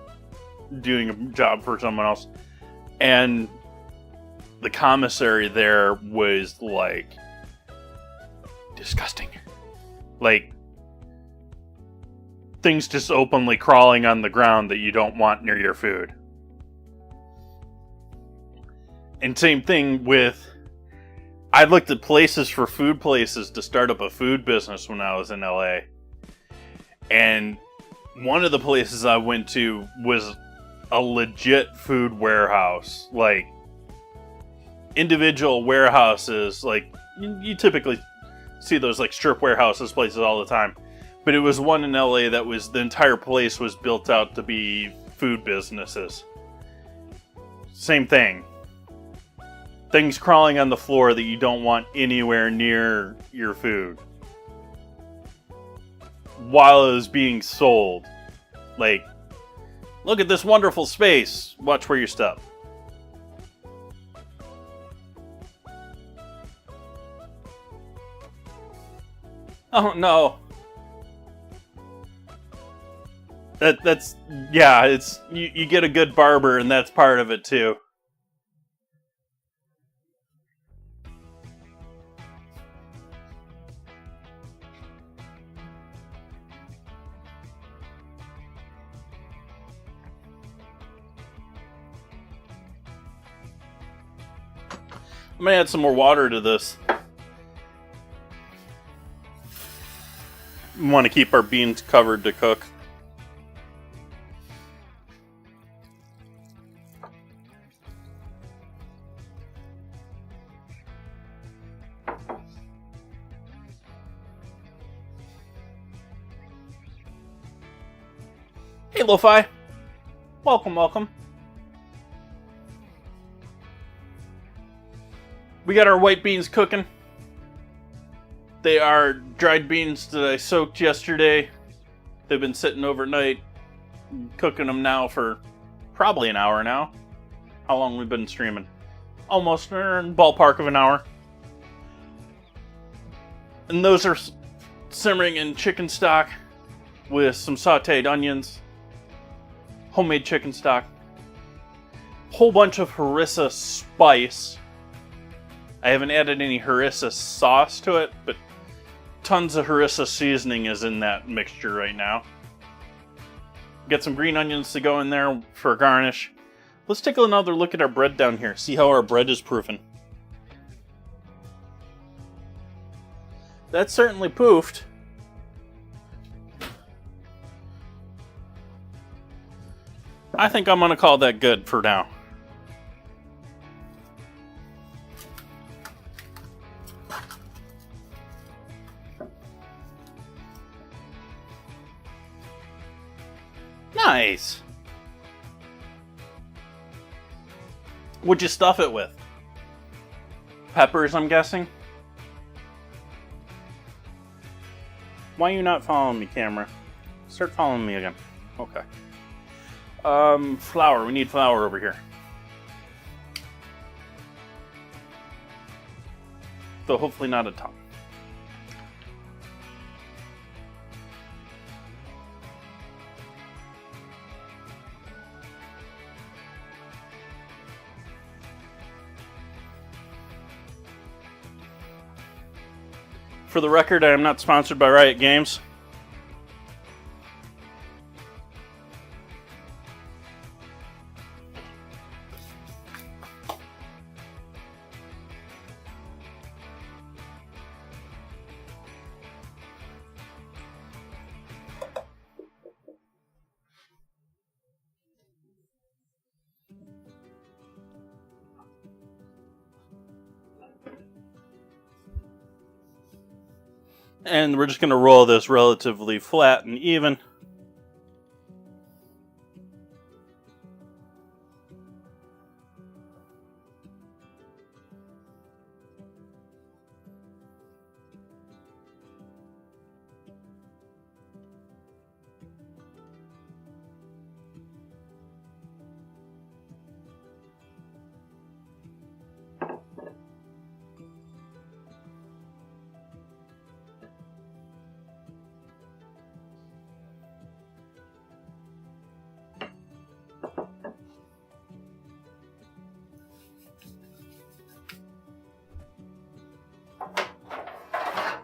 doing a job for someone else, and the commissary there was, like, disgusting. Like, things just openly crawling on the ground that you don't want near your food. And same thing with, I looked at places for food places to start up a food business when I was in LA. And one of the places I went to was a legit food warehouse. Like, individual warehouses, like, you typically see those, like, strip warehouses places all the time. But it was one in LA that was, the entire place was built out to be food businesses. Same thing. Things crawling on the floor that you don't want anywhere near your food. While it was being sold. Like, look at this wonderful space. Watch where you step. Oh no. That's yeah, it's you get a good barber and that's part of it too. I'm gonna add some more water to this. We want to keep our beans covered to cook. Hey, Lo-Fi. Welcome, welcome. We got our white beans cooking. They are dried beans that I soaked yesterday. They've been sitting overnight. Cooking them now for probably an hour now. How long we've been streaming? Almost in ballpark of an hour. And those are simmering in chicken stock with some sauteed onions. Homemade chicken stock. Whole bunch of harissa spice. I haven't added any harissa sauce to it, but tons of harissa seasoning is in that mixture right now. Get some green onions to go in there for a garnish. Let's take another look at our bread down here. See how our bread is proofing. That's certainly poofed. I think I'm going to call that good for now. Nice. What'd you stuff it with? Peppers, I'm guessing? Why are you not following me, camera? Start following me again. Okay. Flour. We need flour over here. Though hopefully not a ton. For the record, I am not sponsored by Riot Games. And we're just going to roll this relatively flat and even.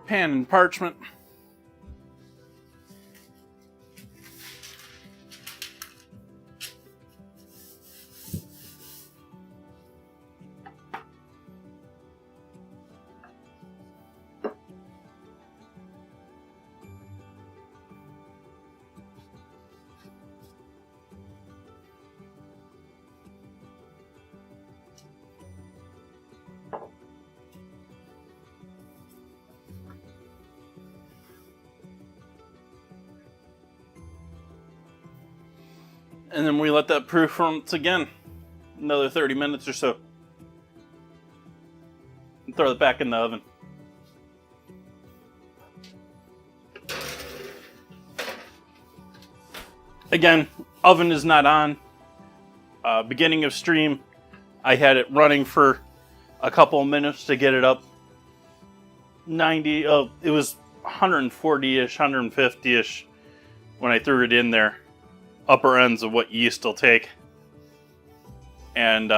Pan and parchment. And then we let that proof once again, another 30 minutes or so. And throw it back in the oven. Again, oven is not on. Beginning of stream, I had it running for a couple of minutes to get it up. It was 140-ish, 150-ish when I threw it in there. Upper ends of what yeast will take. And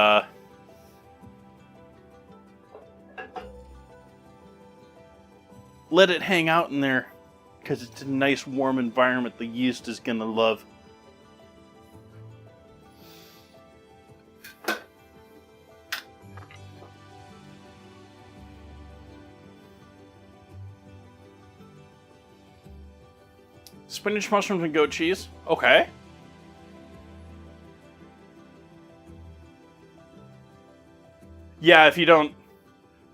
let it hang out in there because it's a nice warm environment the yeast is going to love. Spinach, mushrooms, and goat cheese. Okay. Yeah, if you don't...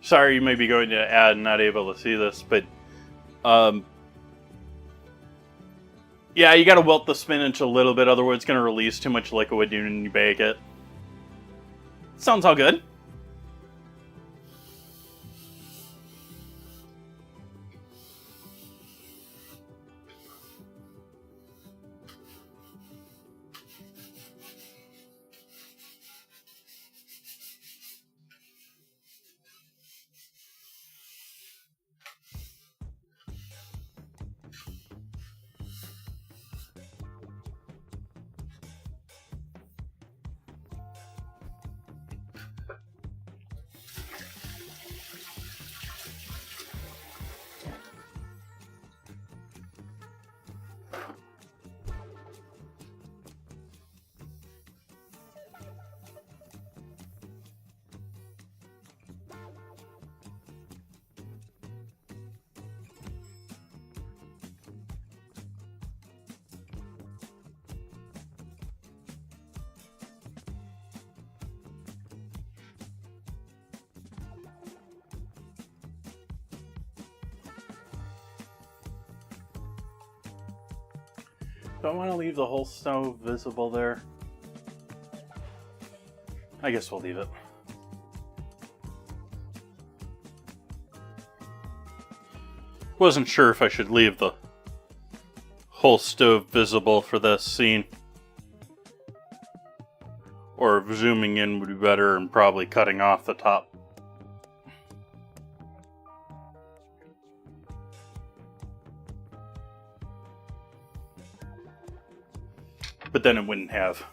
Sorry, you may be going to ad and not able to see this, but... Yeah, you gotta wilt the spinach a little bit, otherwise it's gonna release too much liquid when you bake it. Sounds all good. Do I want to leave the whole stove visible there? I guess we'll leave it. Wasn't sure if I should leave the whole stove visible for this scene, or if zooming in would be better and probably cutting off the top. But then it wouldn't have.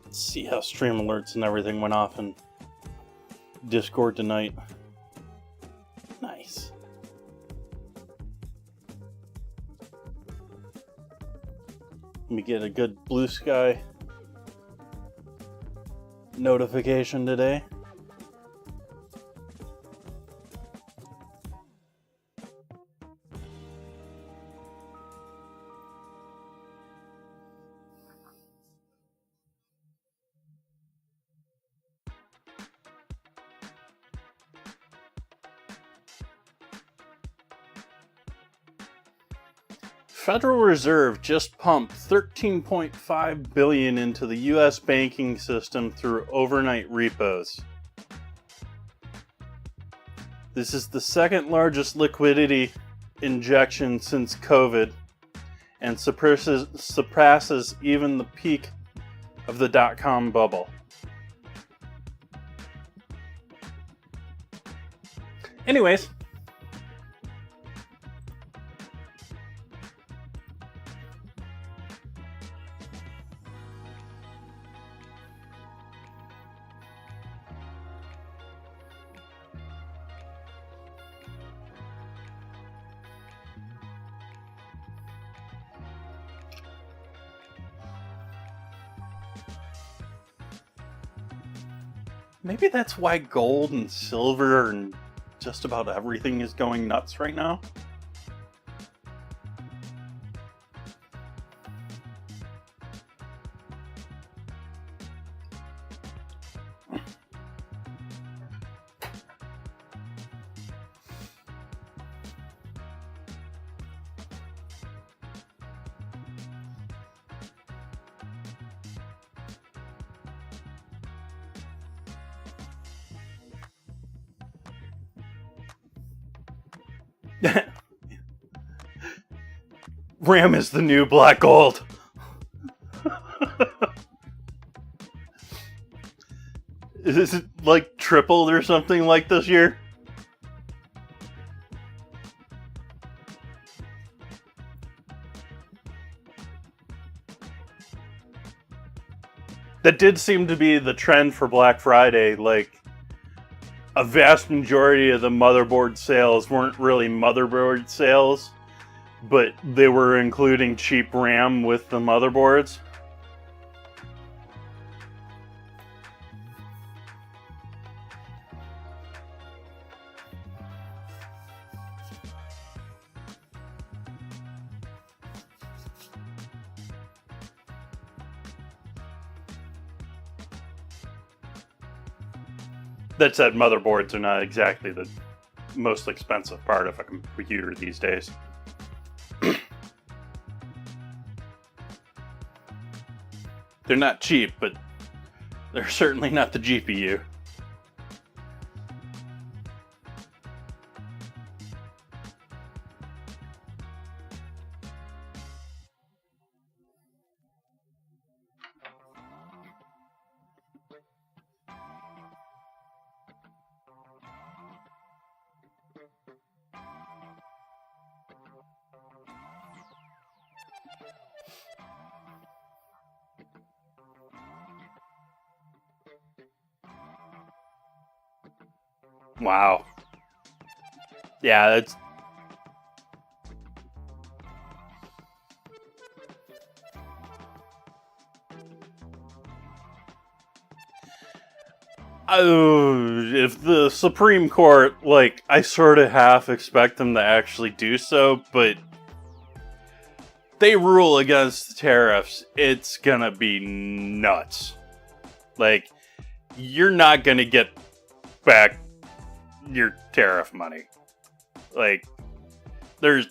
See how stream alerts and everything went off in Discord tonight. Nice. Let me get a good blue sky notification today. Federal Reserve just pumped $13.5 billion into the U.S. banking system through overnight repos. This is the second largest liquidity injection since COVID and surpasses even the peak of the dot-com bubble. Anyways, maybe that's why gold and silver and just about everything is going nuts right now. RAM is the new black gold. Is it like tripled or something like this year? That did seem to be the trend for Black Friday. Like, a vast majority of the motherboard sales weren't really motherboard sales, but they were including cheap RAM with the motherboards. That said, motherboards are not exactly the most expensive part of a computer these days. They're not cheap, but they're certainly not the GPU. Wow. Yeah, that's... if the Supreme Court, like, I sort of half expect them to actually do so, but they rule against tariffs, it's gonna be nuts. Like, you're not gonna get back your tariff money. Like, there's...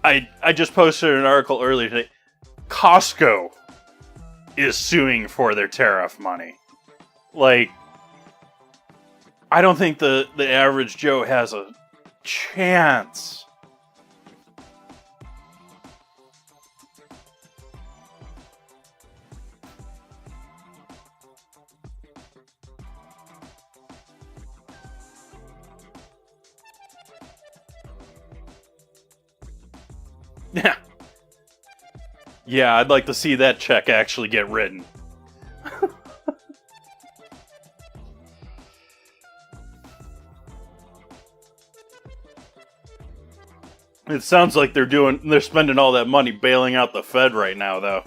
I just posted an article earlier today. Costco is suing for their tariff money. Like, I don't think the average Joe has a chance. Yeah. Yeah, I'd like to see that check actually get written. It sounds like they're spending all that money bailing out the Fed right now, though.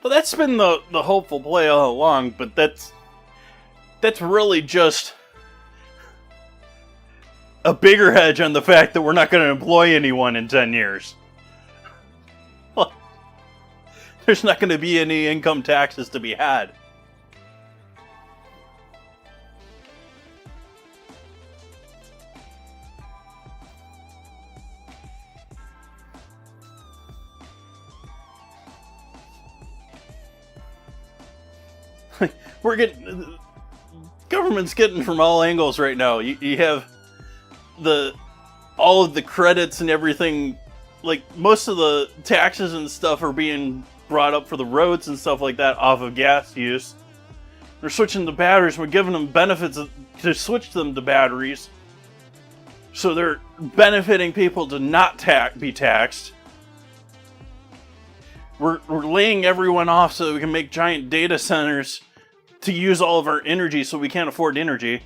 Well, that's been the hopeful play all along, but that's really just a bigger hedge on the fact that we're not going to employ anyone in 10 years. There's not going to be any income taxes to be had. Government's getting from all angles right now. You have all of the credits and everything. Like, most of the taxes and stuff are being brought up for the roads and stuff like that off of gas use. They're switching to batteries. We're giving them benefits to switch them to batteries. So they're benefiting people to not be taxed. We're laying everyone off so that we can make giant data centers to use all of our energy so we can't afford energy.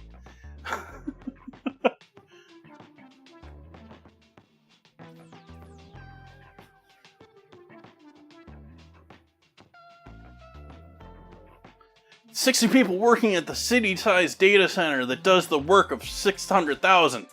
60 people working at the city-sized data center that does the work of 600,000.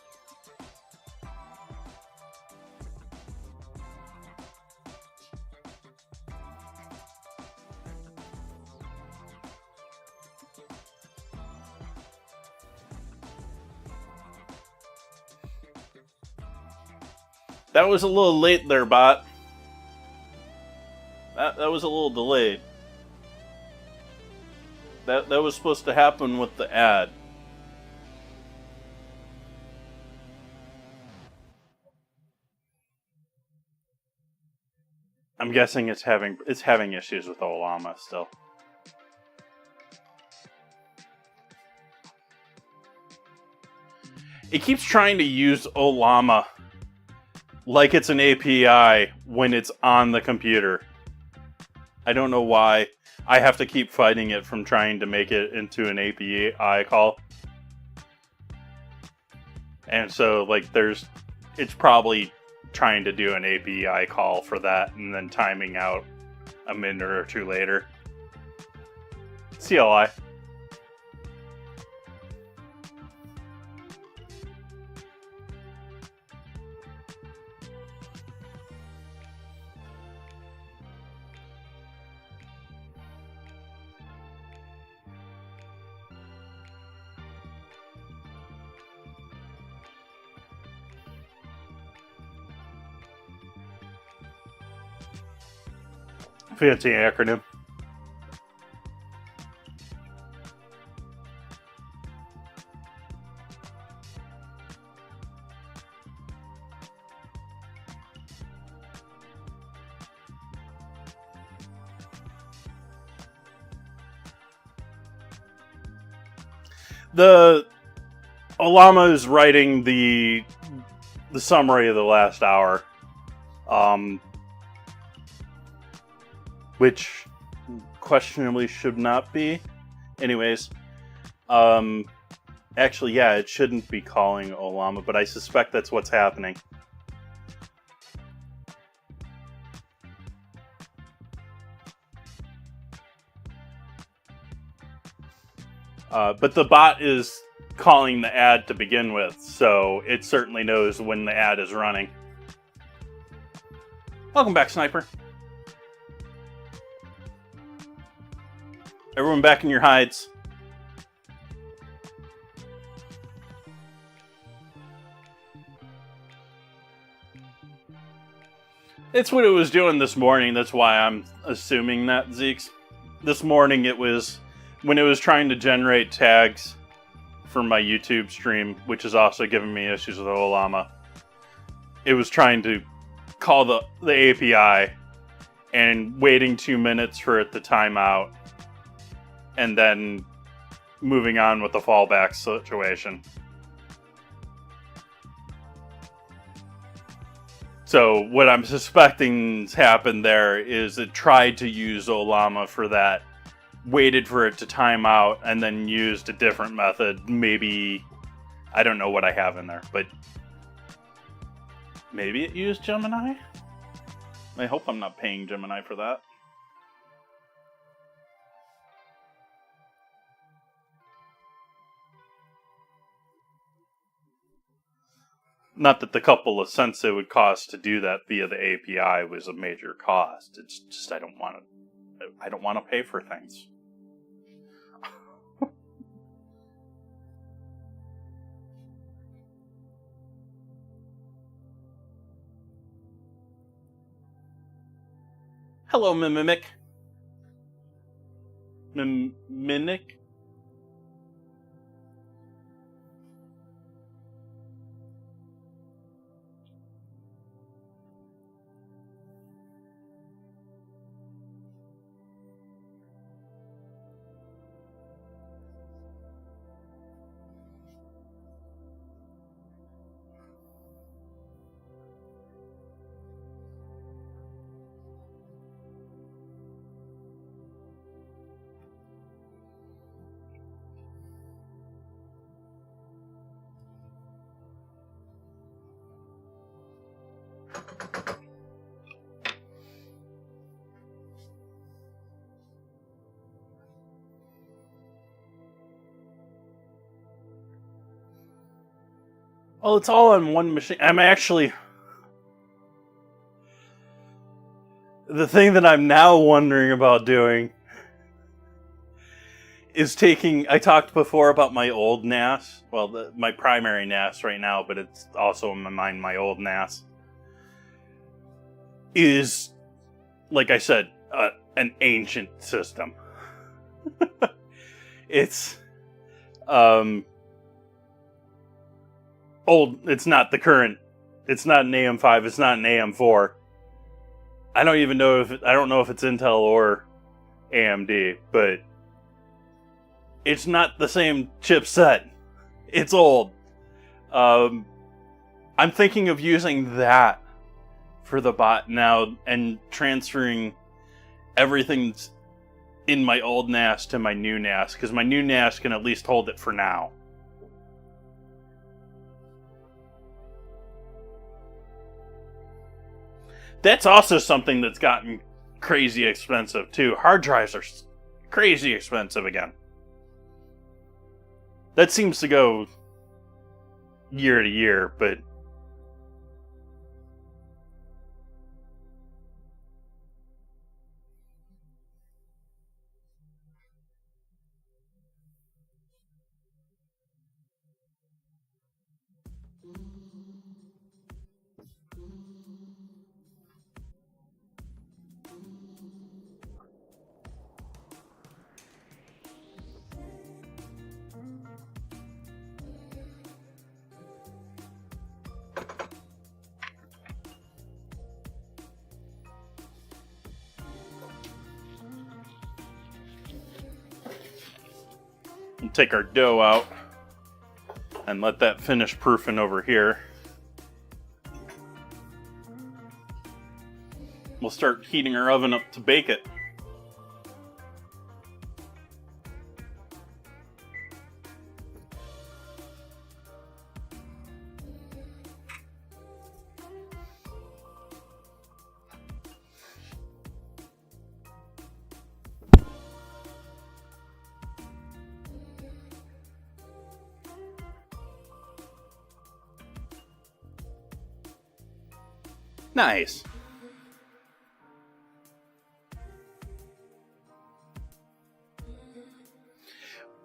That was a little late there, bot. That was a little delayed. That was supposed to happen with the ad. I'm guessing it's having issues with Olama still. It keeps trying to use Olama like it's an API when it's on the computer. I don't know why. I have to keep fighting it from trying to make it into an API call. And so, like, it's probably trying to do an API call for that and then timing out a minute or two later. CLI. Fancy acronym. The Olama is writing the summary of the last hour, which questionably should not be. Anyways, actually, yeah, it shouldn't be calling Olama, but I suspect that's what's happening. But the bot is calling the ad to begin with, so it certainly knows when the ad is running. Welcome back, Sniper. Everyone back in your hides. It's what it was doing this morning. That's why I'm assuming that, Zeeks. This morning it was when it was trying to generate tags for my YouTube stream, which is also giving me issues with Olama. It was trying to call the API and waiting 2 minutes for it to time out, and then moving on with the fallback situation. So what I'm suspecting's happened there is it tried to use Olama for that, waited for it to time out, and then used a different method. Maybe, I don't know what I have in there, but maybe it used Gemini? I hope I'm not paying Gemini for that. Not that the couple of cents it would cost to do that via the API was a major cost. It's just I don't want to pay for things. Hello, Mimic. Mimic? Well, it's all on one machine. I'm actually... The thing that I'm now wondering about doing is taking... I talked before about my old NAS. Well, my primary NAS right now, but it's also in my mind my old NAS. is, like I said, an ancient system. It's old. It's not the current. It's not an AM5. It's not an AM4. I don't know if it's Intel or AMD, but it's not the same chipset. It's old. I'm thinking of using that for the bot now and transferring everything that's in my old NAS to my new NAS, because my new NAS can at least hold it for now. That's also something that's gotten crazy expensive too. Hard drives are crazy expensive again. That seems to go year to year, but we'll take our dough out and let that finish proofing over here. We'll start heating our oven up to bake it. Nice.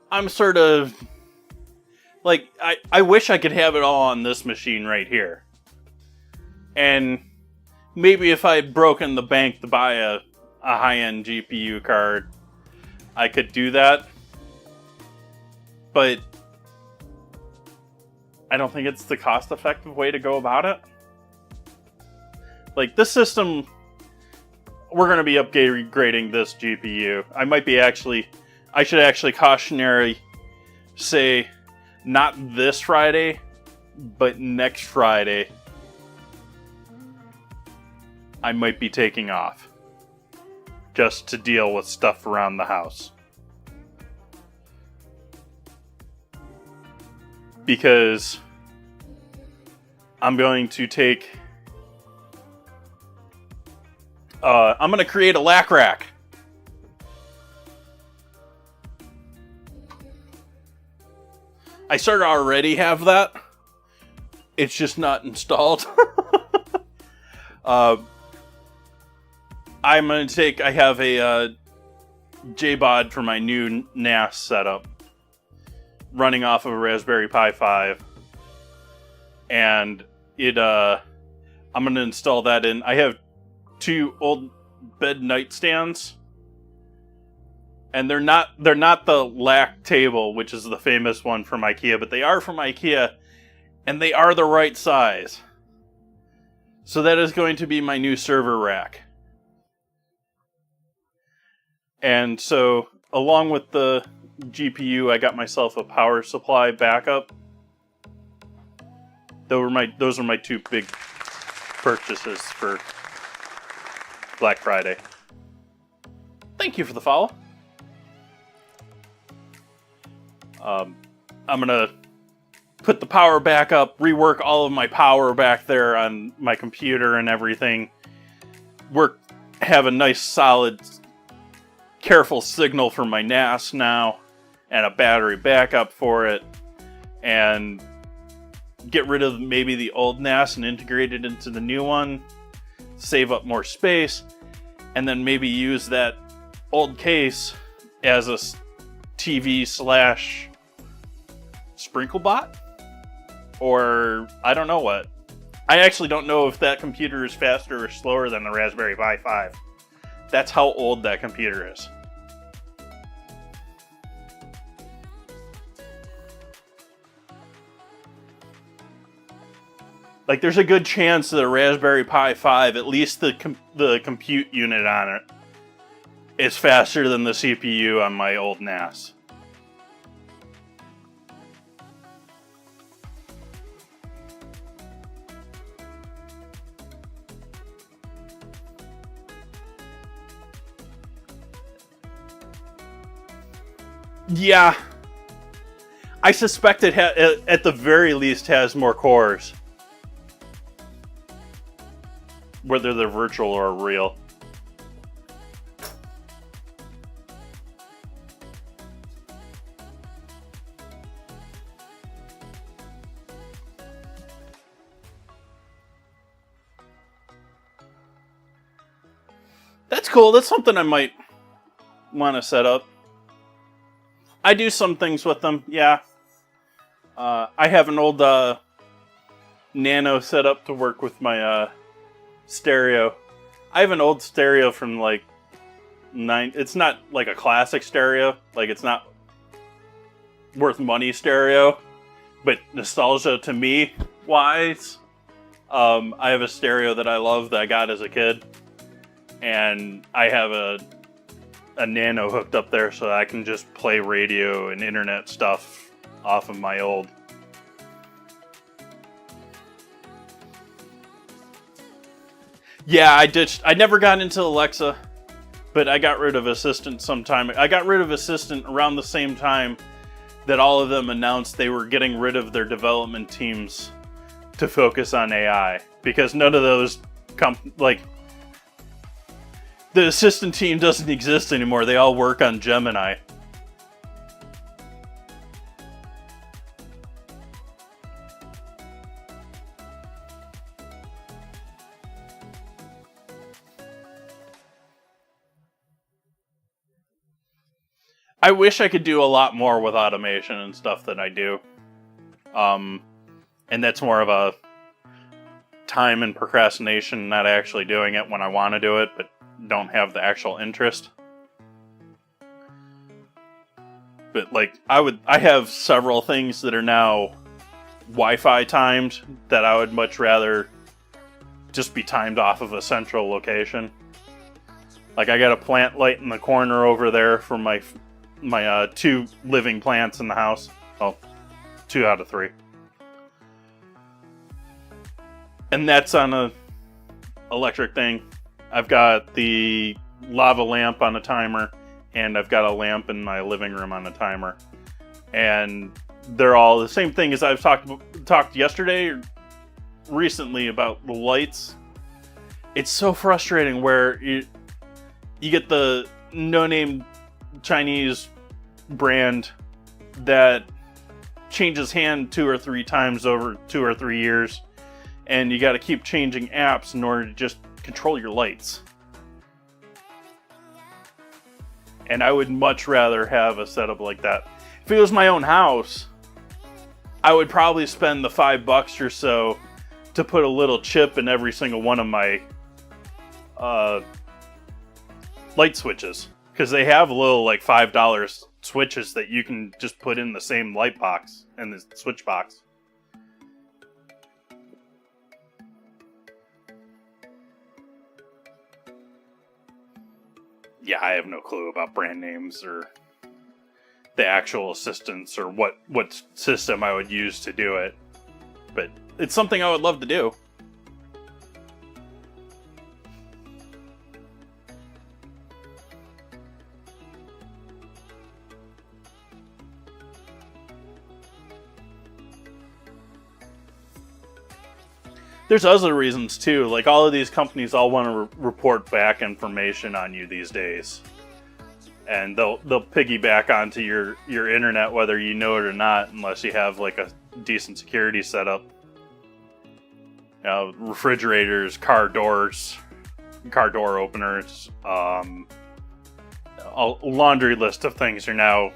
I'm sort of like, I wish I could have it all on this machine right here. And maybe if I had broken the bank to buy a high-end GPU card, I could do that. But I don't think it's the cost-effective way to go about it. Like, this system, we're going to be upgrading this GPU. I should actually cautionary say, not this Friday, but next Friday, I might be taking off. Just to deal with stuff around the house. Because I'm going to take... I'm going to create a lac rack. I sort of already have that. It's just not installed. I have a JBOD for my new NAS setup running off of a Raspberry Pi 5. And I'm going to install that in. I have 2 old bed nightstands, and they're not the lac table, which is the famous one from IKEA, but they are from IKEA, and they are the right size. So that is going to be my new server rack. And so, along with the GPU, I got myself a power supply backup. Those are my 2 big purchases for Black Friday. Thank you for the follow. I'm gonna put the power back up, rework all of my power back there on my computer and everything. Have a nice solid, careful signal for my NAS now, and a battery backup for it, and get rid of maybe the old NAS and integrate it into the new one. Save up more space, and then maybe use that old case as a TV / sprinkle bot, or I don't know what. I actually don't know if that computer is faster or slower than the Raspberry Pi 5. That's how old that computer is. Like, there's a good chance that a Raspberry Pi 5, at least the compute unit on it, is faster than the CPU on my old NAS. Yeah. I suspect it at the very least has more cores. Whether they're virtual or real. That's cool. That's something I might want to set up. I do some things with them, yeah. I have an old Nano set up to work with my stereo. I have an old stereo from like it's not like a classic stereo, like it's not worth money stereo, but nostalgia to me wise, I have a stereo that I love that I got as a kid, and I have a Nano hooked up there so I can just play radio and internet stuff off of my old. Yeah, I never got into Alexa, but I got rid of Assistant sometime. I got rid of Assistant around the same time that all of them announced they were getting rid of their development teams to focus on AI, because none of those the Assistant team doesn't exist anymore. They all work on Gemini. I wish I could do a lot more with automation and stuff that I do. And that's more of a time and procrastination, not actually doing it when I want to do it, but don't have the actual interest. But like, I have several things that are now Wi-Fi timed that I would much rather just be timed off of a central location. Like, I got a plant light in the corner over there for my 2 living plants in the house. Well, 2 out of 3. And that's on a electric thing. I've got the lava lamp on a timer, and I've got a lamp in my living room on a timer. And they're all the same thing as I've talked yesterday or recently about the lights. It's so frustrating where you get the no-name Chinese brand that changes hand 2 or 3 times over 2 or 3 years, and you got to keep changing apps in order to just control your lights. And I would much rather have a setup like that. If it was my own house, I would probably spend the $5 or so to put a little chip in every single one of my light switches. Because they have little like $5 switches that you can just put in the same light box, in the switch box. Yeah, I have no clue about brand names or the actual assistants or what system I would use to do it. But it's something I would love to do. There's other reasons too, like all of these companies all want to report back information on you these days. And they'll piggyback onto your internet whether you know it or not, unless you have like a decent security setup. You know, refrigerators, car doors, car door openers, a laundry list of things are now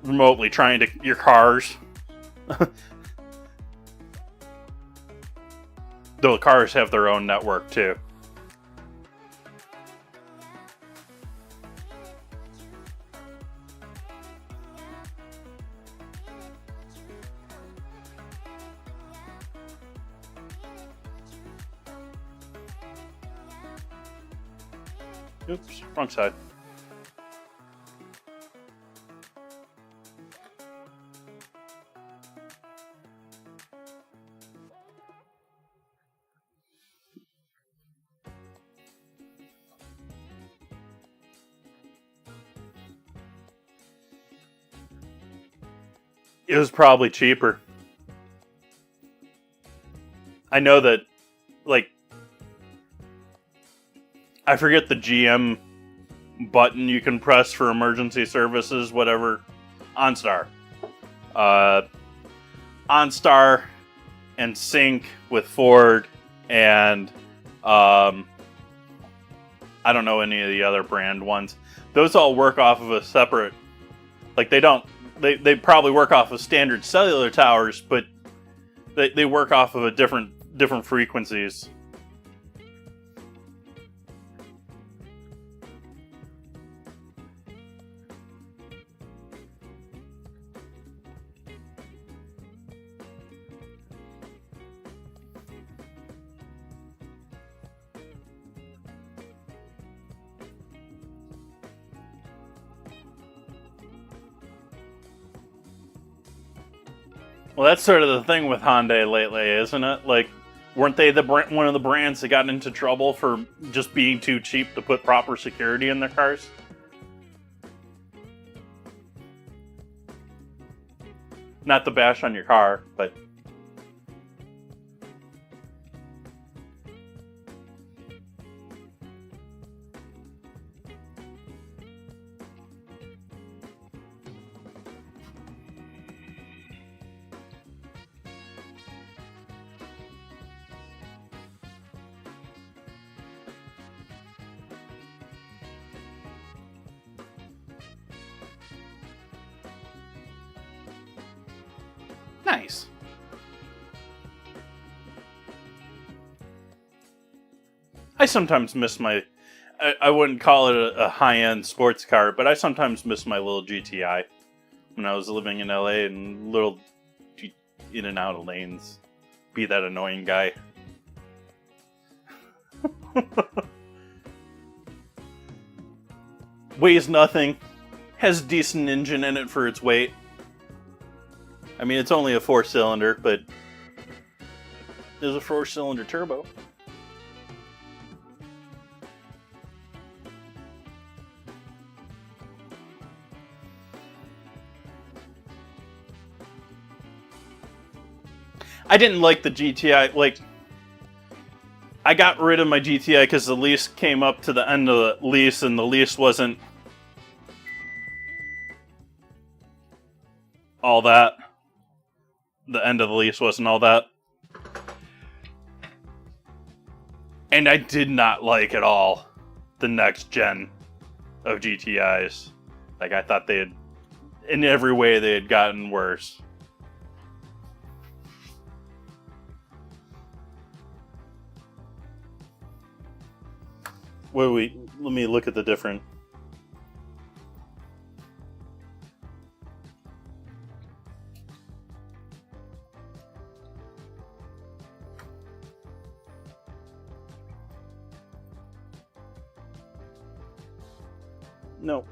remotely trying to your cars. The cars have their own network too. Oops, wrong side. It was probably cheaper. I know that, like, I forget the GM button you can press for emergency services, whatever. OnStar. OnStar and Sync with Ford and I don't know any of the other brand ones. Those all work off of a separate, like they probably work off of standard cellular towers, but they work off of a different frequencies. Well, that's sort of the thing with Hyundai lately, isn't it? Like, weren't they one of the brands that got into trouble for just being too cheap to put proper security in their cars? Not to bash on your car, but... Nice. I sometimes miss my... I wouldn't call it a high-end sports car, but I sometimes miss my little GTI when I was living in LA and little in and out of lanes. Be that annoying guy. Weighs nothing. Has a decent engine in it for its weight. I mean, it's only a 4-cylinder, but there's a 4-cylinder turbo. I didn't like the GTI. Like, I got rid of my GTI because the lease came up to the end of the lease, and the lease wasn't all that. The end of the lease wasn't all that. And I did not like at all the next gen of GTIs. Like, I thought they had, in every way, they had gotten worse. Let me look at the different. No.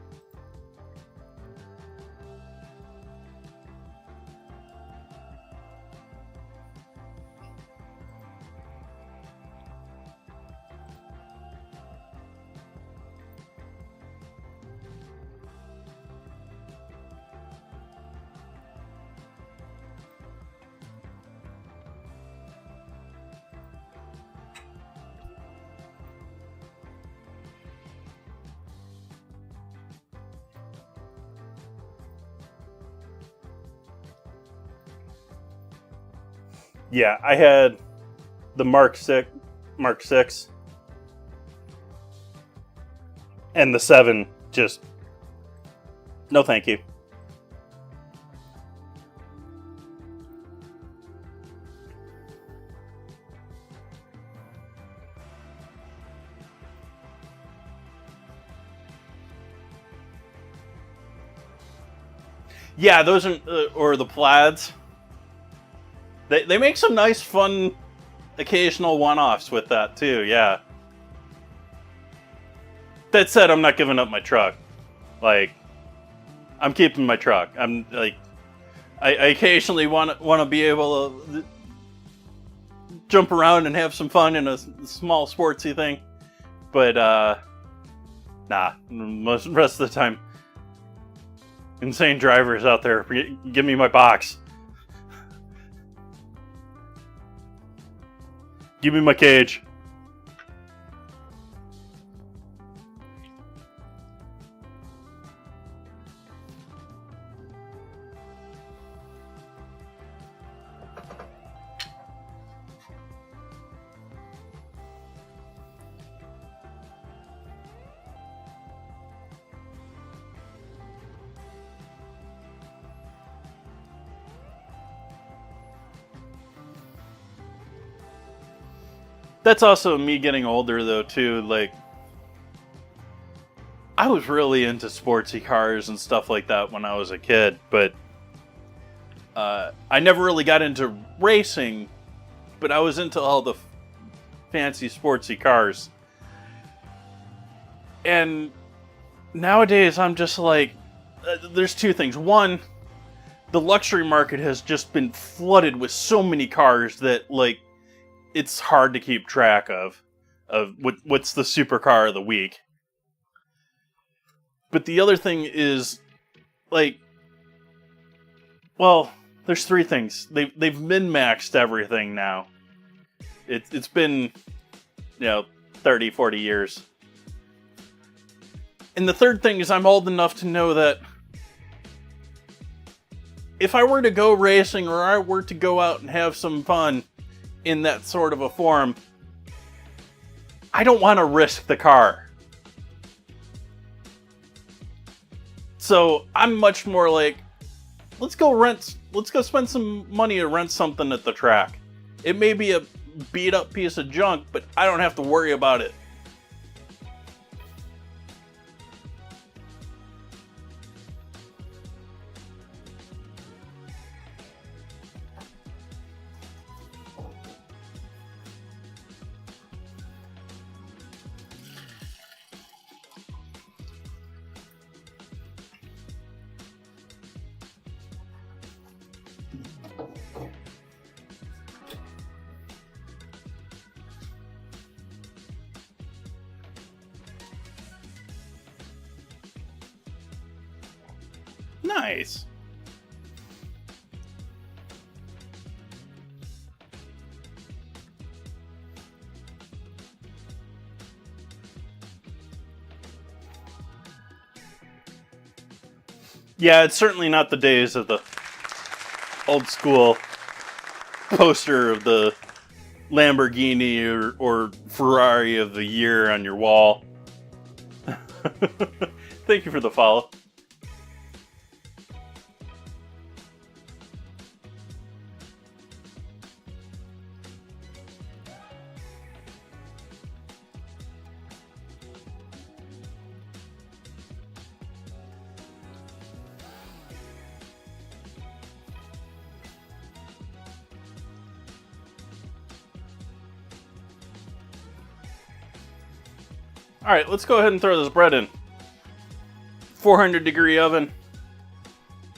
Yeah, I had the Mark 6, and the 7. Just no, thank you. Yeah, those are, or the plaids. They make some nice, fun, occasional one-offs with that too. Yeah. That said, I'm not giving up my truck. Like, I'm keeping my truck. I'm like, I occasionally want to be able to jump around and have some fun in a small sportsy thing, but nah. Most rest of the time, insane drivers out there. Give me my box. Give me my cage. That's also me getting older, though, too. Like, I was really into sportsy cars and stuff like that when I was a kid, but I never really got into racing, but I was into all the fancy sportsy cars. And nowadays, I'm just like, there's two things. One, the luxury market has just been flooded with so many cars that, like, it's hard to keep track of what's the supercar of the week. But the other thing is, like, well, there's three things. They've min-maxed everything now. It's been, 30, 40 years. And the third thing is I'm old enough to know that if I were to go racing or I were to go out and have some fun in that sort of a form, I don't want to risk the car. So I'm much more like, let's go spend some money to rent something at the track. It may be a beat up piece of junk, but I don't have to worry about it. Nice. Yeah, it's certainly not the days of the old school poster of the Lamborghini or Ferrari of the year on your wall. Thank you for the follow. Alright, let's go ahead and throw this bread in. 400 degree oven.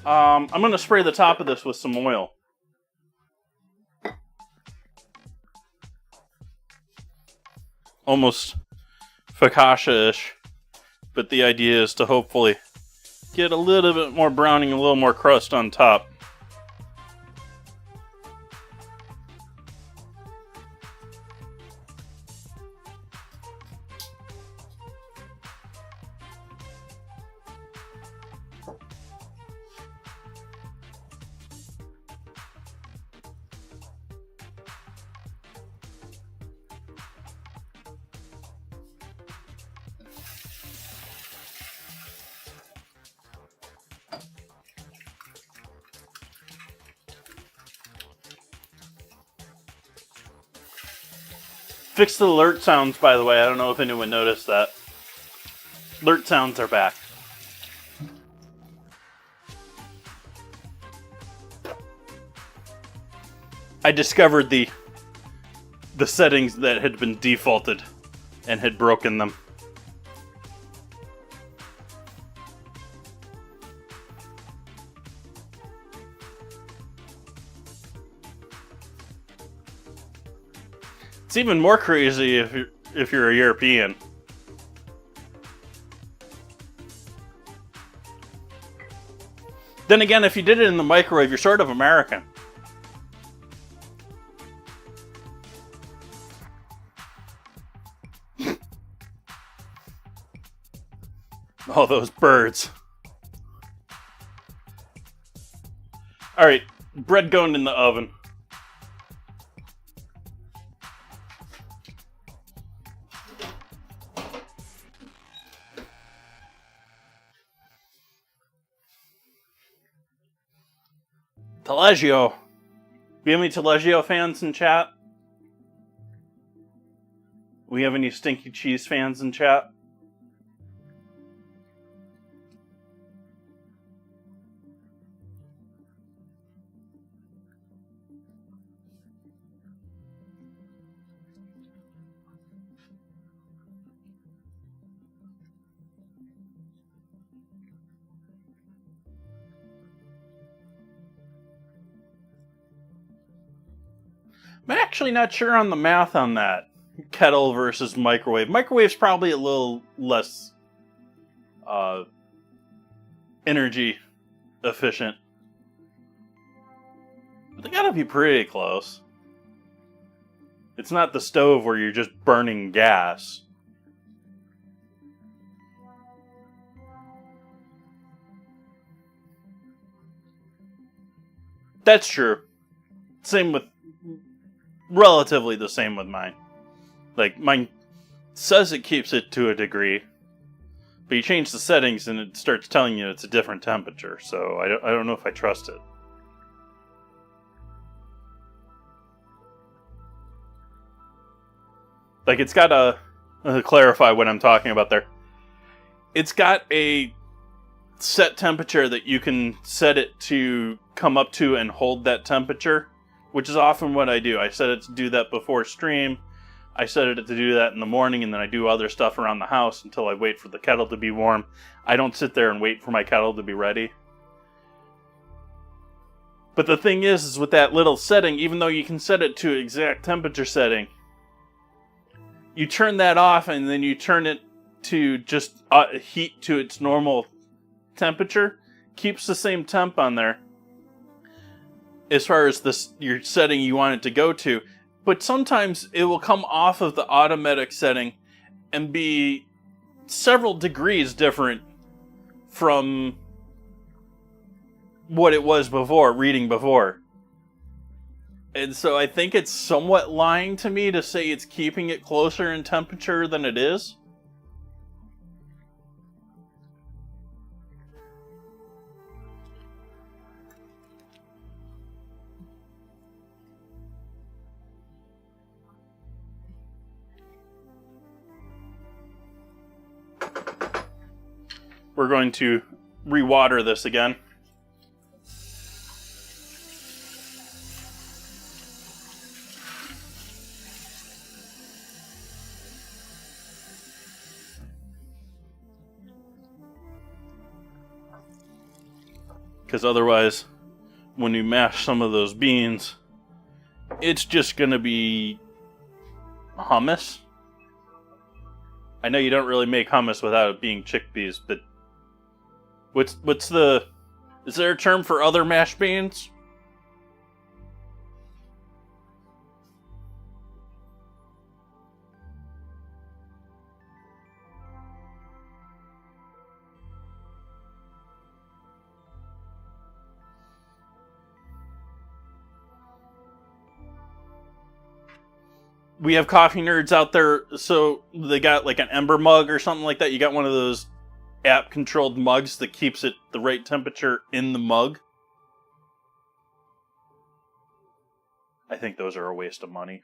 I'm going to spray the top of this with some oil. Almost focaccia-ish. But the idea is to hopefully get a little bit more browning, a little more crust on top. Fixed the alert sounds, by the way. I don't know if anyone noticed that. Alert sounds are back. I discovered the settings that had been defaulted and had broken them. It's even more crazy if you're a European. Then again, if you did it in the microwave, you're sort of American. Oh, those birds. Alright, bread going in the oven. Taleggio. Do we have any Taleggio fans in chat? We have any Stinky Cheese fans in chat? I'm actually not sure on the math on that. Kettle versus microwave. Microwave's probably a little less energy efficient. But they gotta be pretty close. It's not the stove where you're just burning gas. That's true. Same with... Relatively the same with mine. Like, mine says it keeps it to a degree, but you change the settings and it starts telling you it's a different temperature, so I don't know if I trust it. Like, it's got to clarify what I'm talking about there. It's got a set temperature that you can set it to come up to and hold that temperature, which is often what I do. I set it to do that before stream. I set it to do that in the morning, and then I do other stuff around the house until I wait for the kettle to be warm. I don't sit there and wait for my kettle to be ready. But the thing is with that little setting, even though you can set it to exact temperature setting, you turn that off and then you turn it to just heat to its normal temperature. Keeps the same temp on there as far as your setting you want it to go to. But sometimes it will come off of the automatic setting and be several degrees different from what it was before, reading before. And so I think it's somewhat lying to me to say it's keeping it closer in temperature than it is. We're going to re-water this again. Because otherwise, when you mash some of those beans, it's just going to be hummus. I know you don't really make hummus without it being chickpeas, but what's the... Is there a term for other mashed beans? We have coffee nerds out there, so they got like an Ember mug or something like that. You got one of those app-controlled mugs that keeps it the right temperature in the mug. I think those are a waste of money.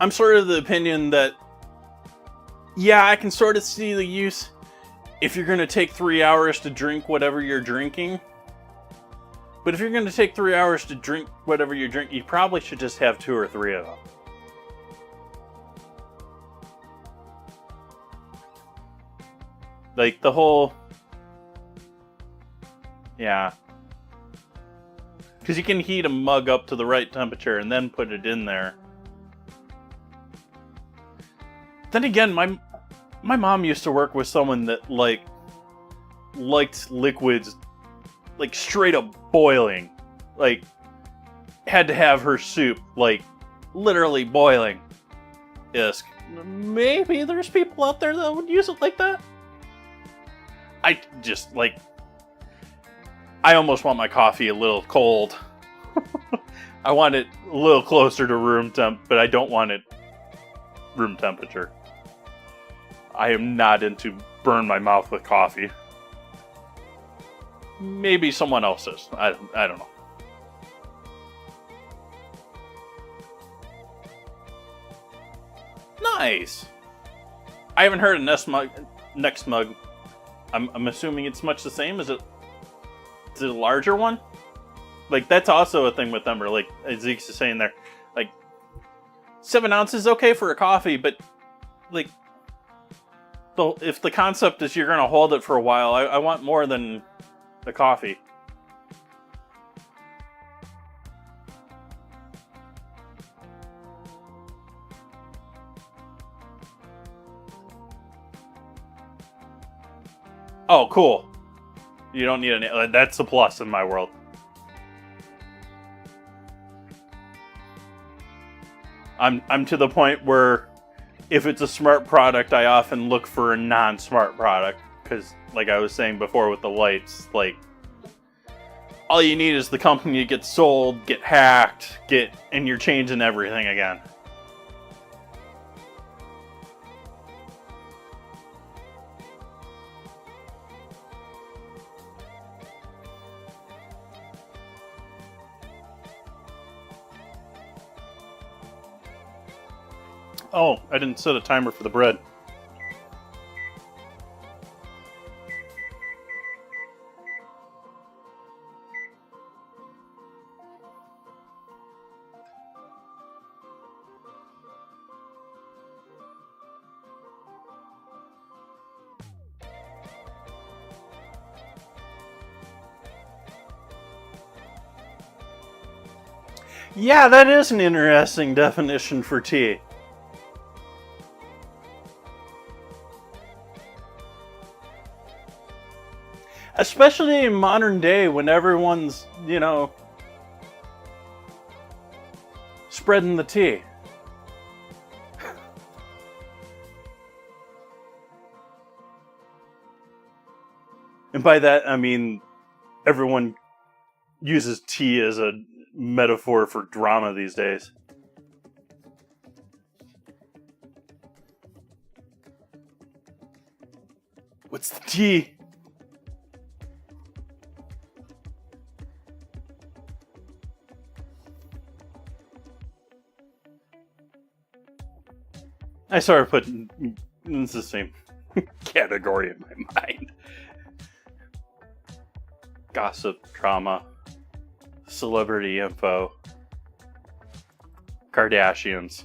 I'm sort of the opinion that, yeah, I can sort of see the use if you're going to take 3 hours to drink whatever you're drinking. But if you're going to take 3 hours to drink whatever you drink, you probably should just have 2 or 3 of them. Like the whole... Yeah. Because you can heat a mug up to the right temperature and then put it in there. Then again, my mom used to work with someone that liked liquids like straight up boiling. Like had to have her soup like literally boiling. Isk. Maybe there's people out there that would use it like that. I just like I almost want my coffee a little cold. I want it a little closer to room temp, but I don't want it room temperature. I am not into burn my mouth with coffee. Maybe someone else is. I don't know. Nice. I haven't heard of next mug. I'm assuming it's much the same. Is it a larger one? Like that's also a thing with them. Or like Zeke's is saying there, like 7 ounces okay for a coffee, but like if the concept is you're gonna hold it for a while, I want more than the coffee. Oh, cool. You don't need any. That's a plus in my world. I'm to the point where if it's a smart product, I often look for a non-smart product. Because, like I was saying before with the lights, like, all you need is the company to get sold, get hacked, and you're changing everything again. Oh, I didn't set a timer for the bread. Yeah, that is an interesting definition for tea. Especially in modern day when everyone's, spreading the tea. And by that, I mean, everyone uses tea as a metaphor for drama these days. What's the tea? I started putting it's the same category in my mind. Gossip, drama, celebrity info, Kardashians.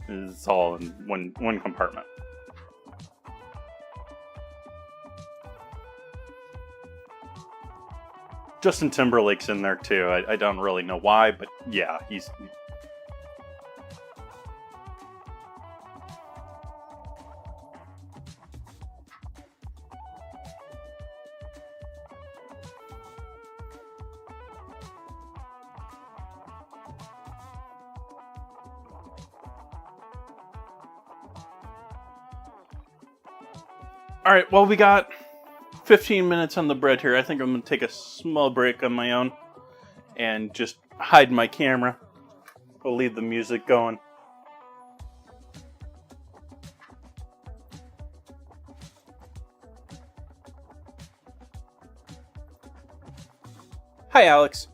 It's all in one compartment. Justin Timberlake's in there too. I don't really know why, but yeah, he's... Alright, well, we got 15 minutes on the bread here. I think I'm going to take a small break on my own and just hide my camera. We'll leave the music going. Hi, Alex.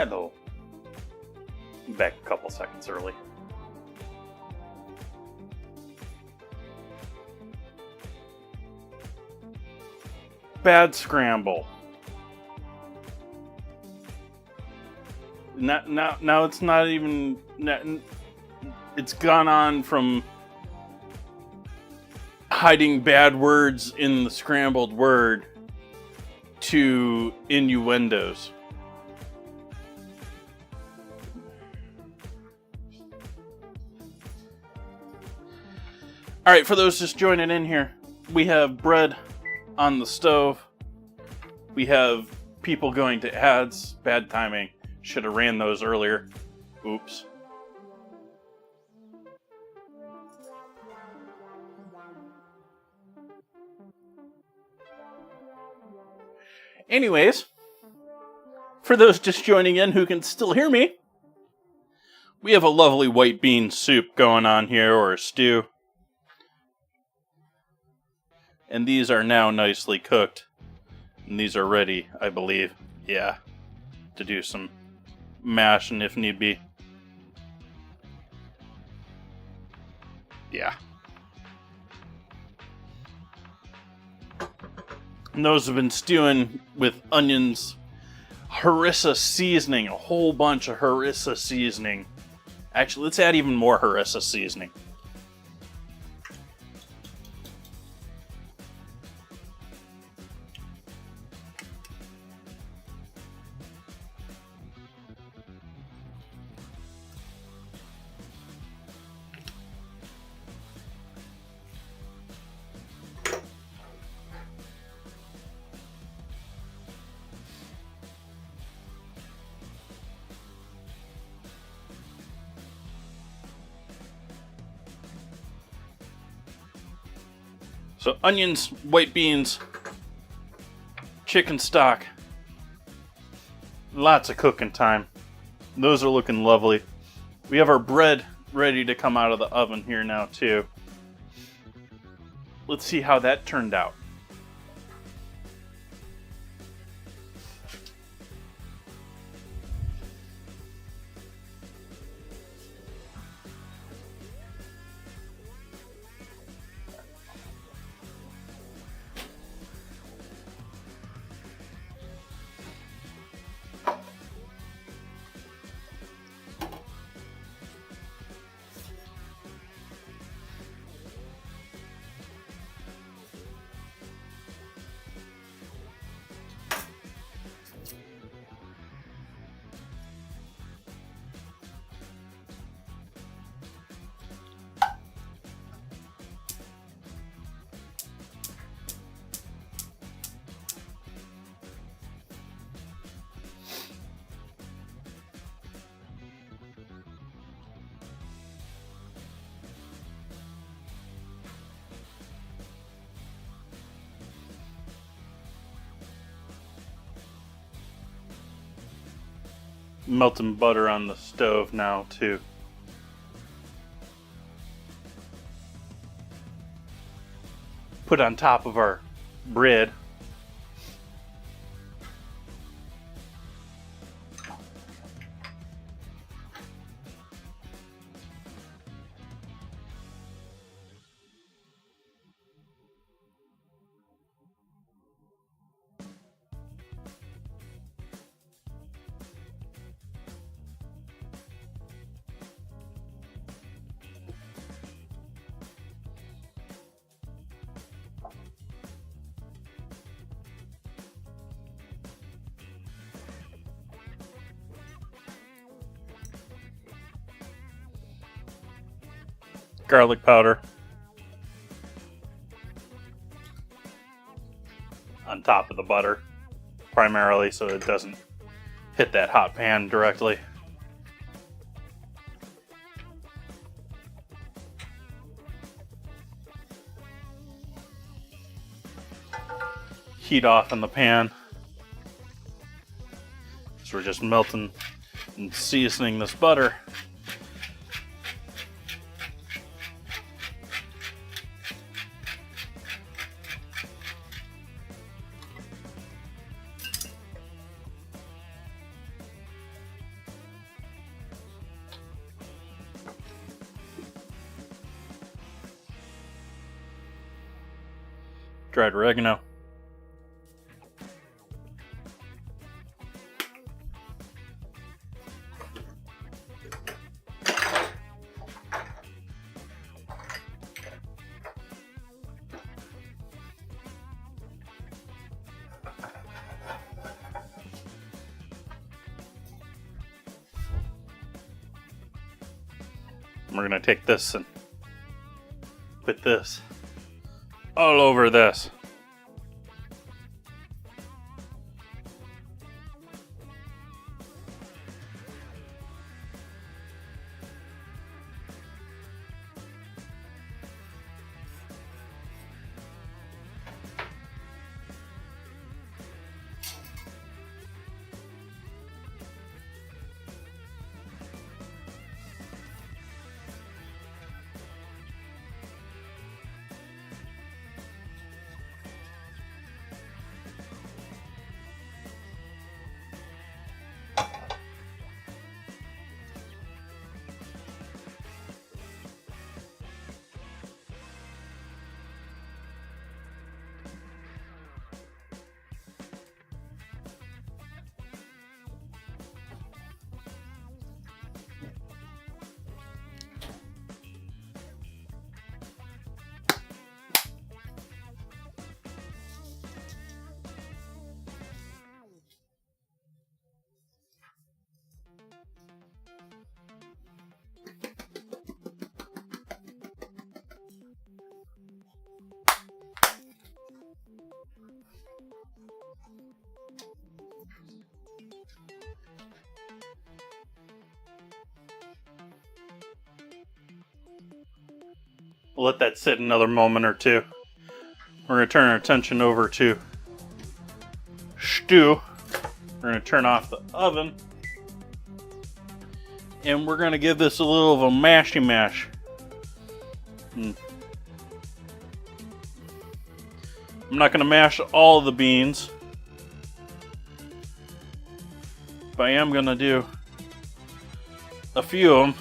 Hello. Back a couple seconds early. Bad scramble. Now it's not even... It's gone on from hiding bad words in the scrambled word to innuendos. Alright, for those just joining in here, we have bread on the stove. We have people going to ads. Bad timing. Should have ran those earlier. Oops. Anyways, for those just joining in who can still hear me, we have a lovely white bean soup going on here, or a stew. And these are now nicely cooked. And these are ready, I believe, yeah, to do some mashing if need be. Yeah. And those have been stewing with onions, harissa seasoning, a whole bunch of harissa seasoning. Actually, let's add even more harissa seasoning. So onions, white beans, chicken stock, lots of cooking time. Those are looking lovely. We have our bread ready to come out of the oven here now too. Let's see how that turned out. Melting butter on the stove now too. Put on top of our bread. Garlic powder on top of the butter, primarily so it doesn't hit that hot pan directly. Heat off in the pan. So we're just melting and seasoning this butter. dried oregano. We're going to take this and put this all over this. We'll let that sit another moment or two. We're going to turn our attention over to stew. We're going to turn off the oven. And we're going to give this a little of a mashy mash. I'm not going to mash all the beans. But I am going to do a few of them.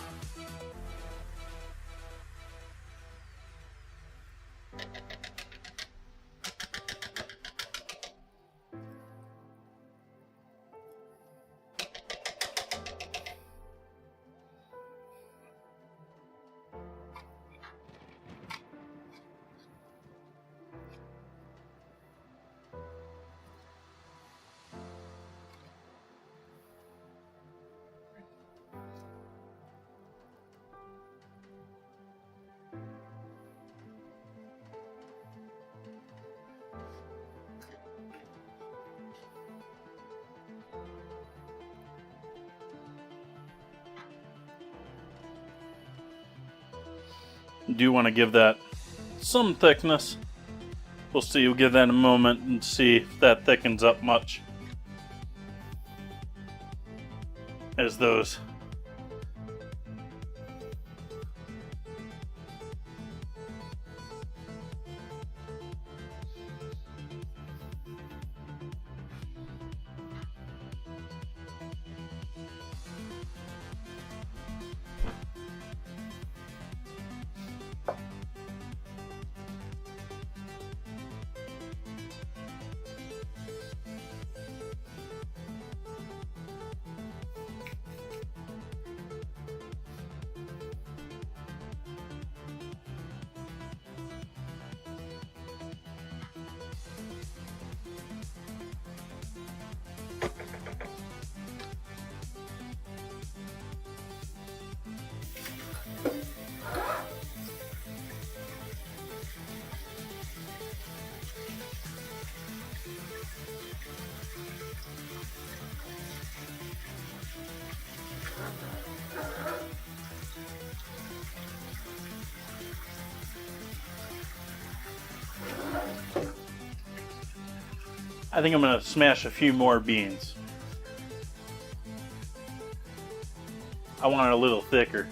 Do want to give that some thickness. We'll see. We'll give that a moment and see if that thickens up much as those I think I'm going to smash a few more beans. I want it a little thicker.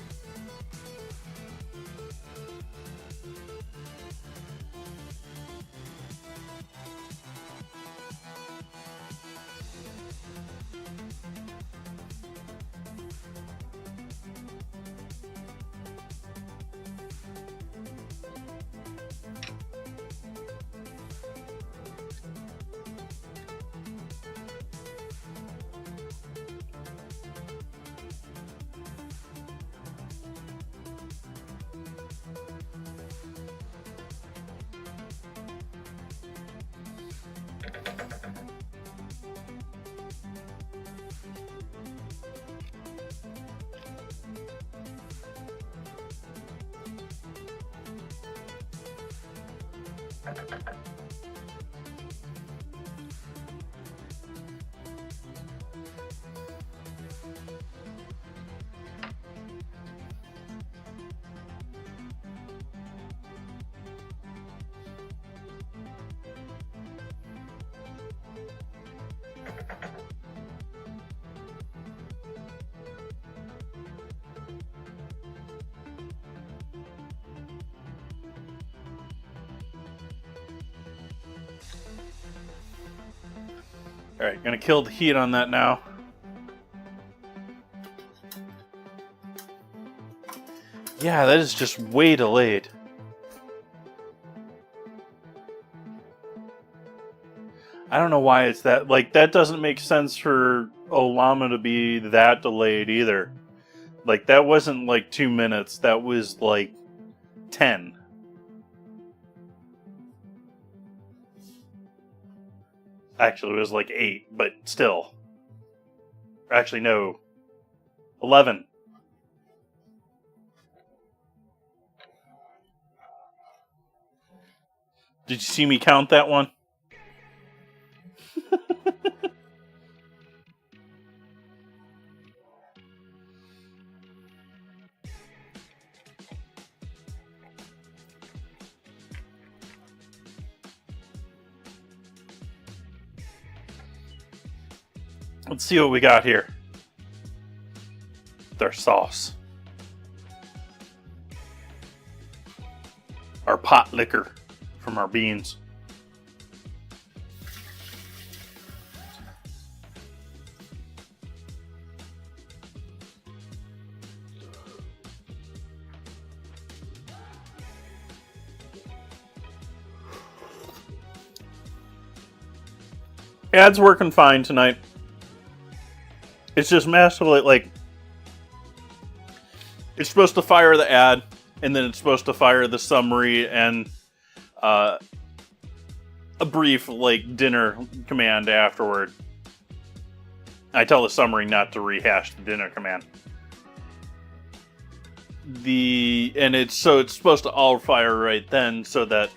Alright, gonna kill the heat on that now. Yeah, that is just way delayed. I don't know why it's that, like, that doesn't make sense for Olama to be that delayed either. Like, that wasn't like 2 minutes, that was like 10. Actually, it was like 8, but still. Actually, no. 11. Did you see me count that one? Let's see what we got here. Their sauce. Our pot liquor from our beans. Ad's working fine tonight. It's just massively, like, it's supposed to fire the ad, and then it's supposed to fire the summary and a brief, like, dinner command afterward. I tell the summary not to rehash the dinner command. It's supposed to all fire right then, so that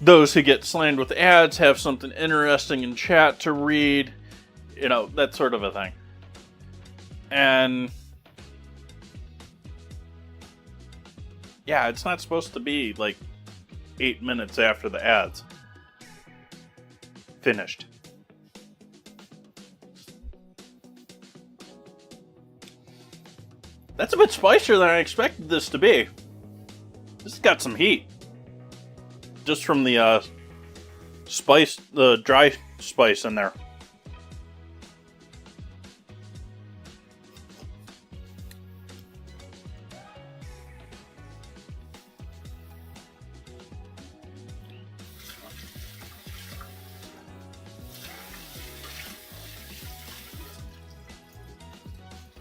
those who get slammed with ads have something interesting in chat to read, you know, that sort of a thing. And yeah, it's not supposed to be like 8 minutes after the ads finished. That's a bit spicier than I expected this to be. This has got some heat. Just from the spice, the dry spice in there.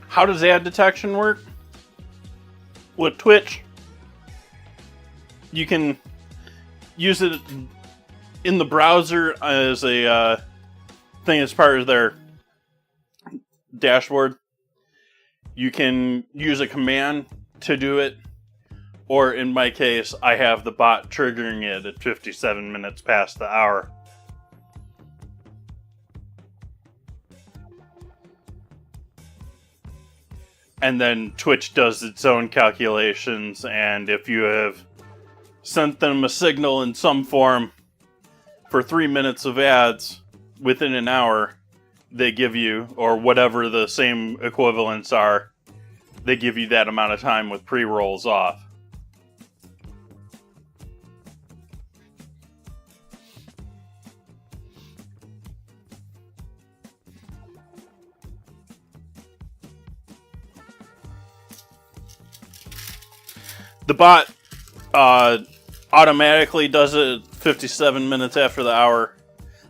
How does ad detection work? With Twitch, you can use it in the browser as a thing as part of their dashboard. You can use a command to do it, or in my case, I have the bot triggering it at 57 minutes past the hour. And then Twitch does its own calculations, and if you have sent them a signal in some form for 3 minutes of ads within an hour, they give you, or whatever the same equivalents are, they give you that amount of time with pre-rolls off. The bot automatically does it 57 minutes after the hour.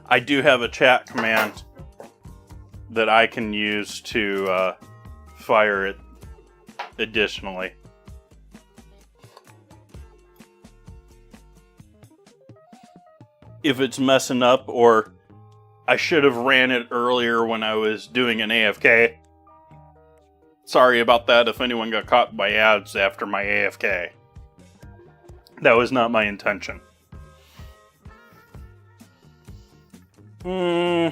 I do have a chat command that I can use to fire it additionally. If it's messing up, or I should have ran it earlier when I was doing an AFK. Sorry about that if anyone got caught by ads after my AFK. That was not my intention. Hmm.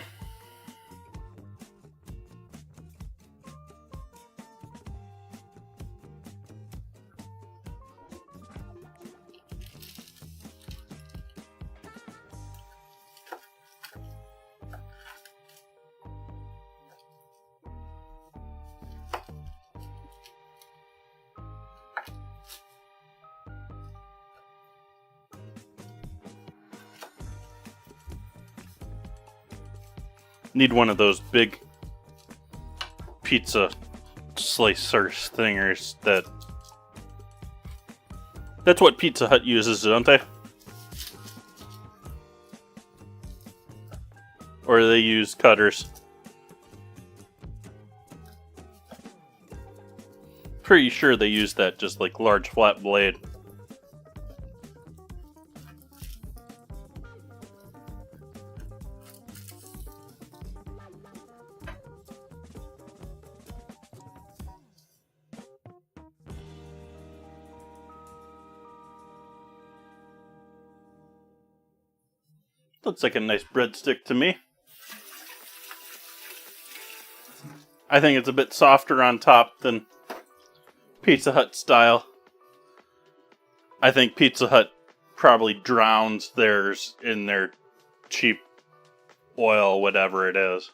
Need one of those big pizza slicer thingers that's what Pizza Hut uses, don't they? Or they use cutters. Pretty sure they use that just like large flat blade. Looks like a nice breadstick to me. I think it's a bit softer on top than Pizza Hut style. I think Pizza Hut probably drowns theirs in their cheap oil, whatever it is.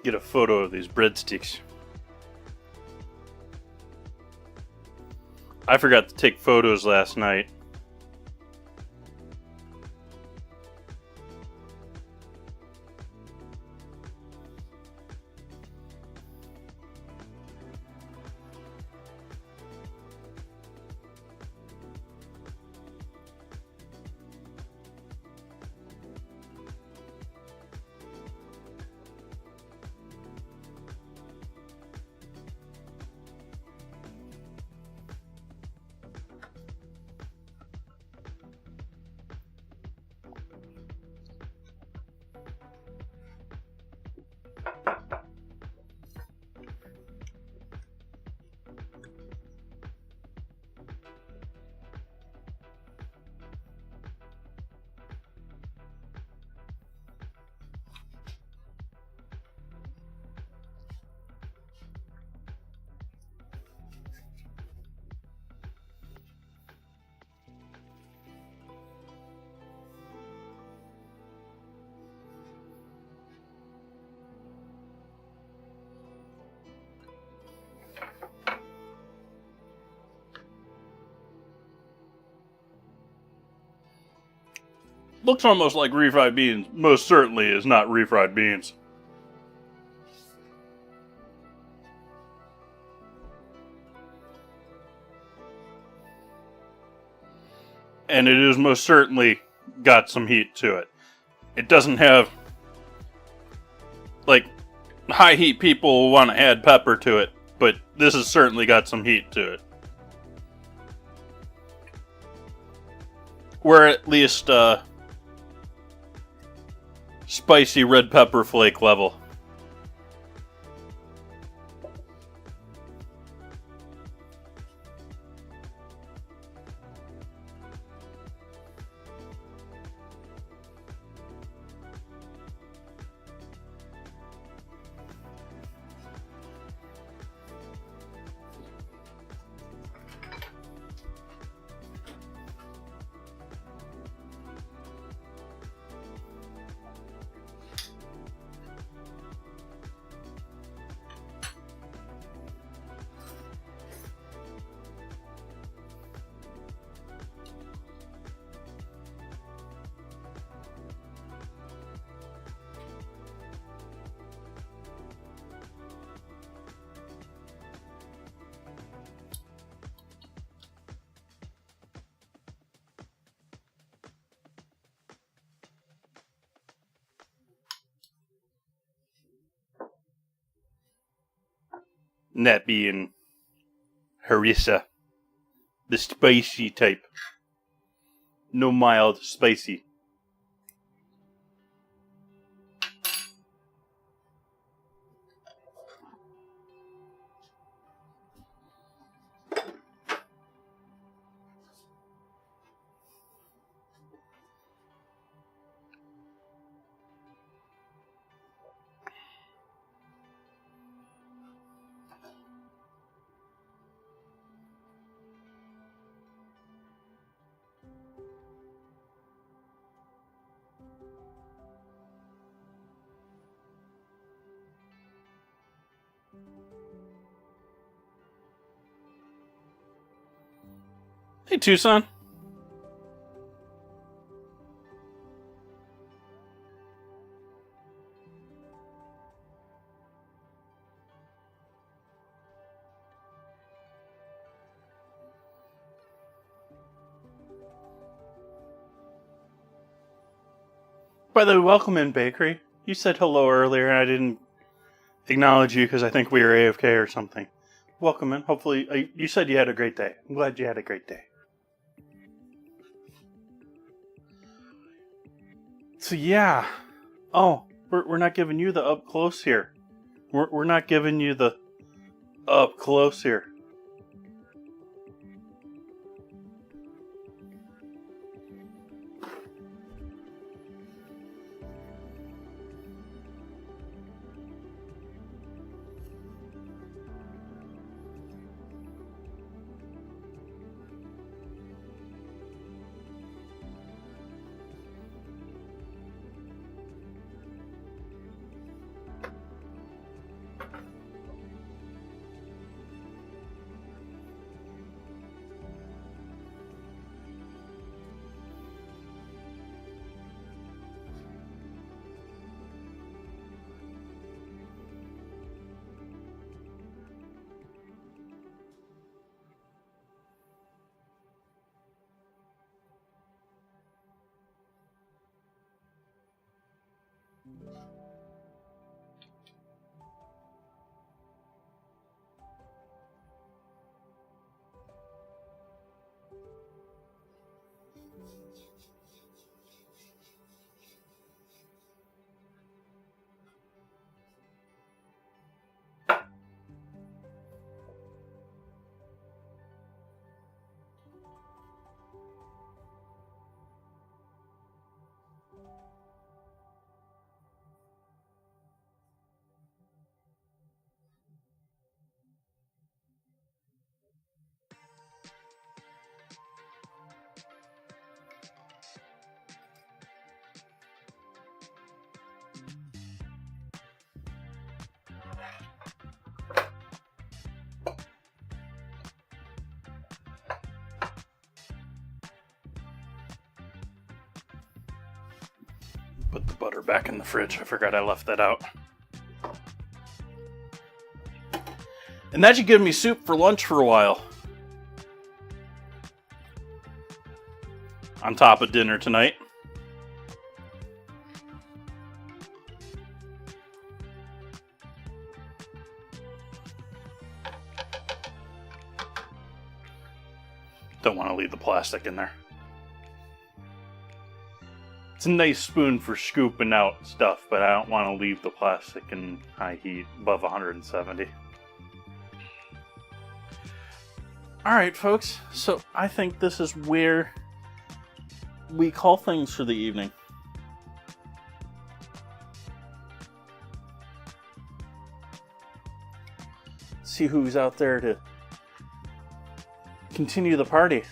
Get a photo of these breadsticks. I forgot to take photos last night. Looks almost like refried beans. Most certainly is not refried beans. And it is most certainly got some heat to it. It doesn't have, like, high heat people want to add pepper to it, but this has certainly got some heat to it. We're at least spicy red pepper flake level. And that being harissa, the spicy type. No mild, spicy. Hey, Tucson. By the way, welcome in, Bakery. You said hello earlier and I didn't acknowledge you because I think we were AFK or something. Welcome in. Hopefully, you said you had a great day. I'm glad you had a great day. So yeah. Oh, we're not giving you the up close here. We're not giving you the up close here. Put the butter back in the fridge. I forgot I left that out. And that should give me soup for lunch for a while. On top of dinner tonight. Don't want to leave the plastic in there. It's a nice spoon for scooping out stuff, but I don't want to leave the plastic in high heat above 170. Alright, folks, so I think this is where we call things for the evening. See who's out there to continue the party.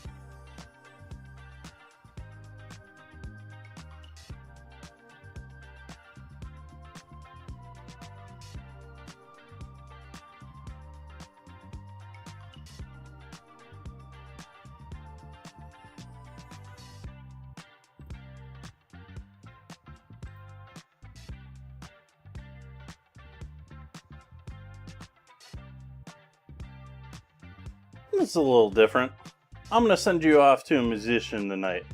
It's a little different. I'm gonna send you off to a musician tonight.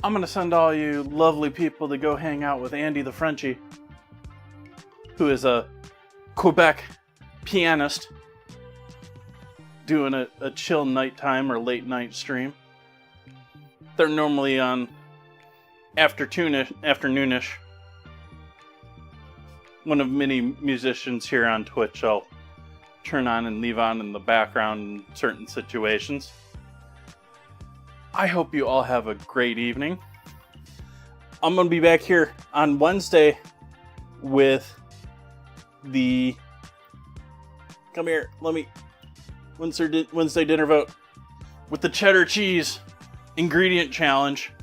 I'm going to send all you lovely people to go hang out with Andy the Frenchie, who is a Quebec pianist, doing a chill nighttime or late night stream. They're normally on afternoonish. One of many musicians here on Twitch I'll turn on and leave on in the background in certain situations. I hope you all have a great evening. I'm going to be back here on Wednesday with the... Come here, Wednesday dinner vote. With the cheddar cheese ingredient challenge.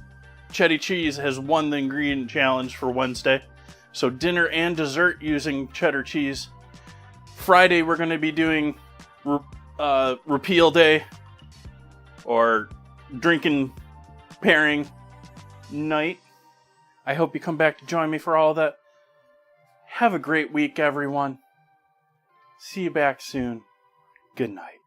Cheddar cheese has won the ingredient challenge for Wednesday. So dinner and dessert using cheddar cheese. Friday we're going to be doing repeal day. Or drinking pairing night. I hope you come back to join me for all of that. Have a great week, everyone. See you back soon. Good night.